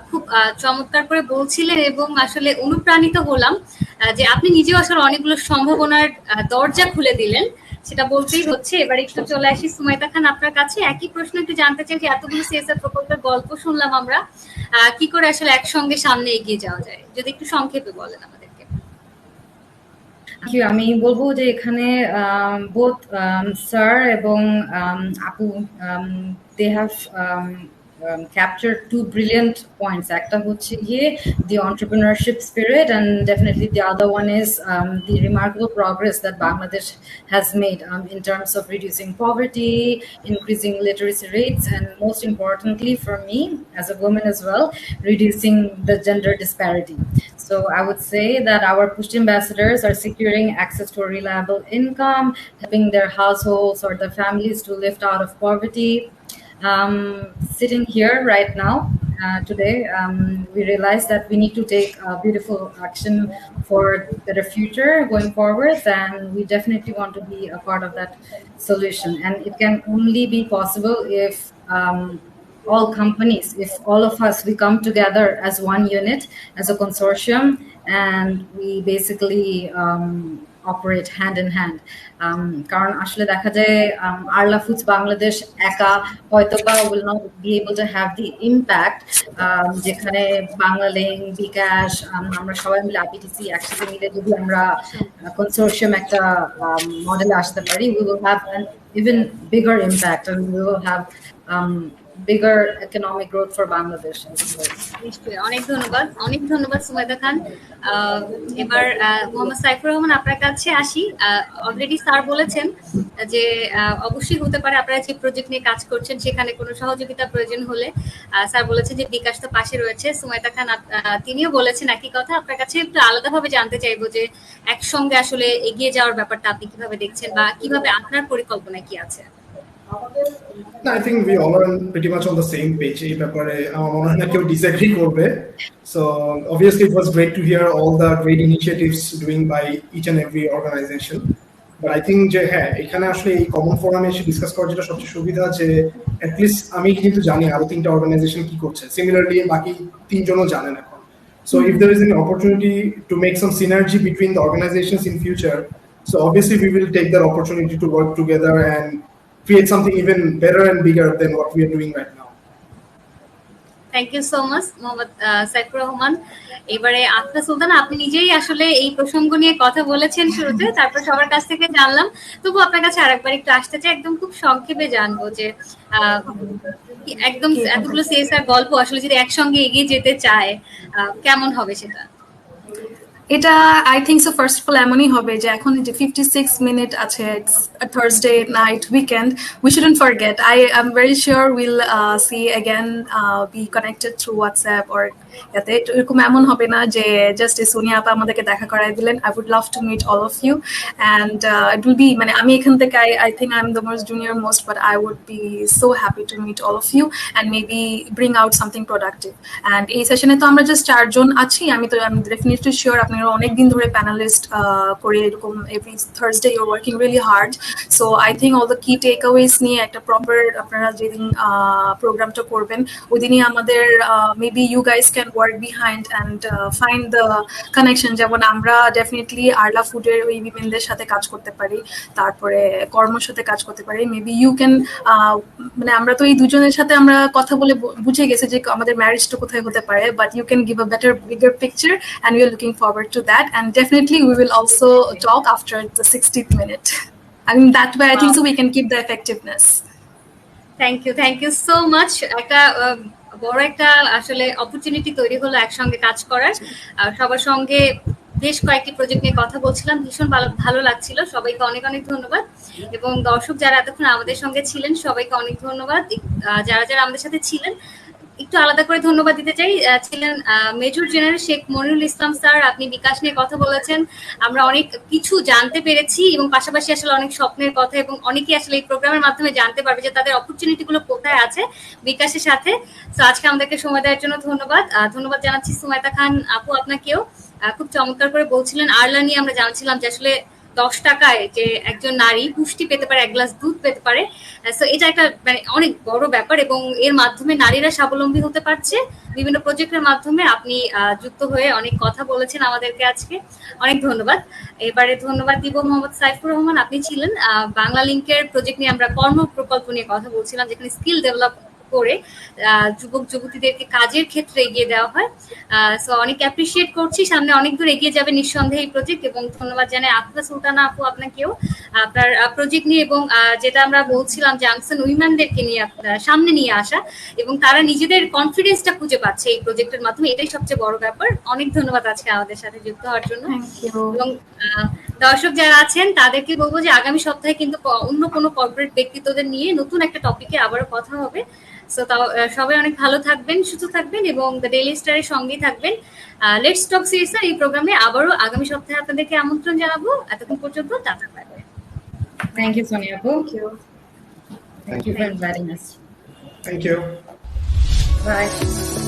খুব চমৎকার করে বলছিলেন এবং আসলে অনুপ্রাণিত হলাম যে আপনি নিজেও আসলে অনেকগুলো সম্ভাবনার দরজা খুলে দিলেন, সেটা বলতেই হচ্ছে। এবার একটু চলে আসি সুমাইতা খান আপনার কাছে। একই প্রশ্ন একটু জানতে চাই যে এতগুলো সিএসআর প্রকল্পের গল্প শুনলাম আমরা, কি করে আসলে একসঙ্গে সামনে এগিয়ে যাওয়া যায়, যদি একটু সংক্ষেপে বলেন আমাদেরকে। আমি বলবো যে এখানে বোথ স্যার এবং আপু, they have captured two brilliant points. Ekta hocche giye the entrepreneurship spirit, and definitely the other one is the remarkable progress that Bangladesh has made in terms of reducing poverty, increasing literacy rates, and most importantly for me as a woman as well, reducing the gender disparity. So I would say that our Push ambassadors are securing access to a reliable income, helping their households or their families to lift out of poverty. Sitting here right now, today. We realized that we need to take beautiful action for better future going forward, and we definitely want to be a part of that solution. And it can only be possible if all companies, if all of us, we come together as one unit, as a consortium, and we basically operate hand in hand. কারণ আসলে দেখা যায় Arla Foods Bangladesh একা হয়তোবা will not be able to have the impact যেখানে Banglalink, bKash, আমরা সবাই মিলে IPDC একসাথে মিলে যদি আমরা consortium একটা মডেলে আসতে পারি, we will have an even bigger impact and we will have bigger economic growth for Bangladesh as well. নিশ্চয়ই, অনেক ধন্যবাদ সুমাইদা খান। এবার মোহাম্মদ সাইফুর রহমান আপনার কাছে আসি। অলরেডি স্যার বলেছেন যে অবশ্যই হতে পারে আপনারা যে প্রজেক্ট নিয়ে কাজ করছেন সেখানে কোনো সহযোগিতা প্রয়োজন হলে স্যার বলেছেন যে bKash তো পাশে রয়েছে। সুমাইদা খান তিনিও বলেছেন একই কথা। আপনার কাছে একটু আলাদাভাবে জানতে চাইবো যে একসঙ্গে আসলে এগিয়ে যাওয়ার ব্যাপারটা আপনি কিভাবে দেখছেন বা কিভাবে আপনার পরিকল্পনা কি আছে? I think we all are pretty much on the same page. এই ব্যাপারে আমার মনে হয় না কেউ disagree করবে. So obviously it was great to hear all the great initiatives doing by each and every organization. But I think যে হ্যাঁ এখানে আসলে এই কমন ফোরামে এসে ডিসকাস করার যেটা সবচেয়ে সুবিধা যে at least আমি কিন্তু জানি আরো 3টা অর্গানাইজেশন কি করছে, সিমিলারলি বাকি 3জনও জানেন এখন. So if there is an opportunity to make some synergy between the organizations in future, so obviously we will take that opportunity to work together and create something even better and bigger than what we are doing right now. Thank you so much Mohammad Saifur Rahman. এবারে আফরা সুলতানা, আপনি নিজেই আসলে এই প্রসঙ্গ নিয়ে কথা বলেছেন শুরুতে, তারপর সবার কাছ থেকে জানলাম, তবু আপনার কাছে আরেকবার একটু আসতে চাই, একদম খুব সংক্ষেপে জানবো যে একদম এতগুলো CSR গল্প আসলে যদি একসঙ্গে এগিয়ে যেতে চায় কেমন হবে সেটা? এটা I think so first of all এমনই হবে যে এখন যে 56 মিনিট আছে, it's a Thursday night weekend, we shouldn't forget. I am very sure will see again, B connected through WhatsApp or এতে এরকম এমন হবে না যে জাস্ট সোনিয়া আপা আমাদেরকে দেখা করাই দিলেন। I would love to meet all of you and it will be, মানে আমি এখান থেকে I think I am the most junior most, but I would be so happy to meet all of you and maybe bring out something productive. And এই সেশনে তো আমরা just 4জন আছি, আমি ডেফিনেটলি শিওর আপনারা অনেকদিন ধরে প্যানেলিস্ট করে এরকম every Thursday you are working really hard. So I think all the key takeaways নিয়ে একটা প্রপার আপনারা যেদিন প্রোগ্রামটা করবেন ওই দিনই আমাদের maybe you guys can work behind and find the connection. যেমন আমরা ডেফিনেটলি আরলা ফুডের ওই উইমেনদের সাথে কাজ করতে পারি, তারপরে কর্মর সাথে কাজ করতে পারি। মেবি ইউ ক্যান, মানে আমরা তো এই দুজনের সাথে আমরা কথা বলে বুঝে গেছি যে আমাদের ম্যারেজটা কোথায় হতে পারে, but you can give a better bigger picture and we are looking forward to that, and definitely we will also talk after the 60th minute. I mean that way I think so we can keep the effectiveness. Thank you so much. একটা বড় একটা আসলে opportunity তৈরি হলো একসঙ্গে কাজ করার। সবার সঙ্গে বেশ কয়েকটি প্রজেক্ট নিয়ে কথা বলছিলাম, ভীষণ ভালো লাগছিল। সবাইকে অনেক ধন্যবাদ, এবং দর্শক যারা এতক্ষণ আমাদের সঙ্গে ছিলেন সবাইকে অনেক ধন্যবাদ। যারা আমাদের সাথে ছিলেন একটু আলাদা করে ধন্যবাদ দিতে চাই। ছিলেন মেজর জেনারেল শেখ মনিরুল ইসলাম স্যার, আপনি bKash নিয়ে কথা বলেছেন, আমরা অনেক কিছু জানতে পেরেছি, এবং পাশাপাশি আসলে অনেক স্বপ্নের কথা, এবং অনেকেই আসলে এই প্রোগ্রামের মাধ্যমে জানতে পারবে যে তাদের অপরচুনিটি গুলো কোথায় আছে bKash-এর সাথে। তো আজকে আমাদেরকে সময় দেওয়ার জন্য ধন্যবাদ জানাচ্ছি সুমাইদা খান আপু আপনাকেও। খুব চমৎকার করে বলছিলেন আরলা নিয়ে, আমরা জানছিলাম যে আসলে 10 টাকায় যে একজন নারী পুষ্টি পেতে পারে, 1 গ্লাস দুধ পেতে পারে। সো এটা একটা মানে অনেক বড় ব্যাপার, এবং এর মাধ্যমে নারীরা স্বাবলম্বী হতে পারছে বিভিন্ন প্রজেক্টের মাধ্যমে। আপনি যুক্ত হয়ে অনেক কথা বলেছেন আমাদেরকে আজকে, অনেক ধন্যবাদ। এবারে ধন্যবাদ দিব মোহাম্মদ সাইফুর রহমান, আপনি ছিলেন বাংলালিংকের প্রজেক্ট নিয়ে আমরা কর্ম প্রকল্প নিয়ে কথা বলছিলাম, যেখানে স্কিল ডেভেলপ করে যুবক যুবতীদেরকে কাজের ক্ষেত্রে এগিয়ে দেওয়া হয়। সো অনেক অ্যাপ্রিসিয়েট করছি, সামনে অনেক দূর এগিয়ে যাবে নিঃসন্দেহে এই প্রজেক্ট, এবং ধন্যবাদ জানাই আফরা সুলতানা আপু আপনাকেও আপনার প্রজেক্ট নিয়ে, এবং যেটা আমরা বলছিলাম যে আনসান উইমেনদেরকে নিয়ে সামনে নিয়ে আসা, এবং তারা নিজেদের কনফিডেন্সটা খুঁজে পাচ্ছে এই প্রজেক্টের মাধ্যমে, এটাই সবচেয়ে বড় ব্যাপার। অনেক ধন্যবাদ আজকে আমাদের সাথে যুক্ত হওয়ার জন্য। এবং দর্শক যারা আছেন তাদেরকে বলবো যে আগামী সপ্তাহে কিন্তু অন্য কোনো কর্পোরেট ব্যক্তিত্বদের নিয়ে নতুন একটা টপিকে আবারও কথা হবে। সো সবাই অনেক ভালো থাকবেন, সুস্থ থাকবেন, এবং দ্য ডেইলি স্টারের সঙ্গেই থাকবেন। লেটস টক সিএসআর এই প্রোগ্রামে আবারও আগামী সপ্তাহে আপনাদেরকে আমন্ত্রণ জানাবো। এতক্ষণ পর্যন্ত tata bye bye. Thank you, Sonia. Thank you for inviting us. Thank you. Bye.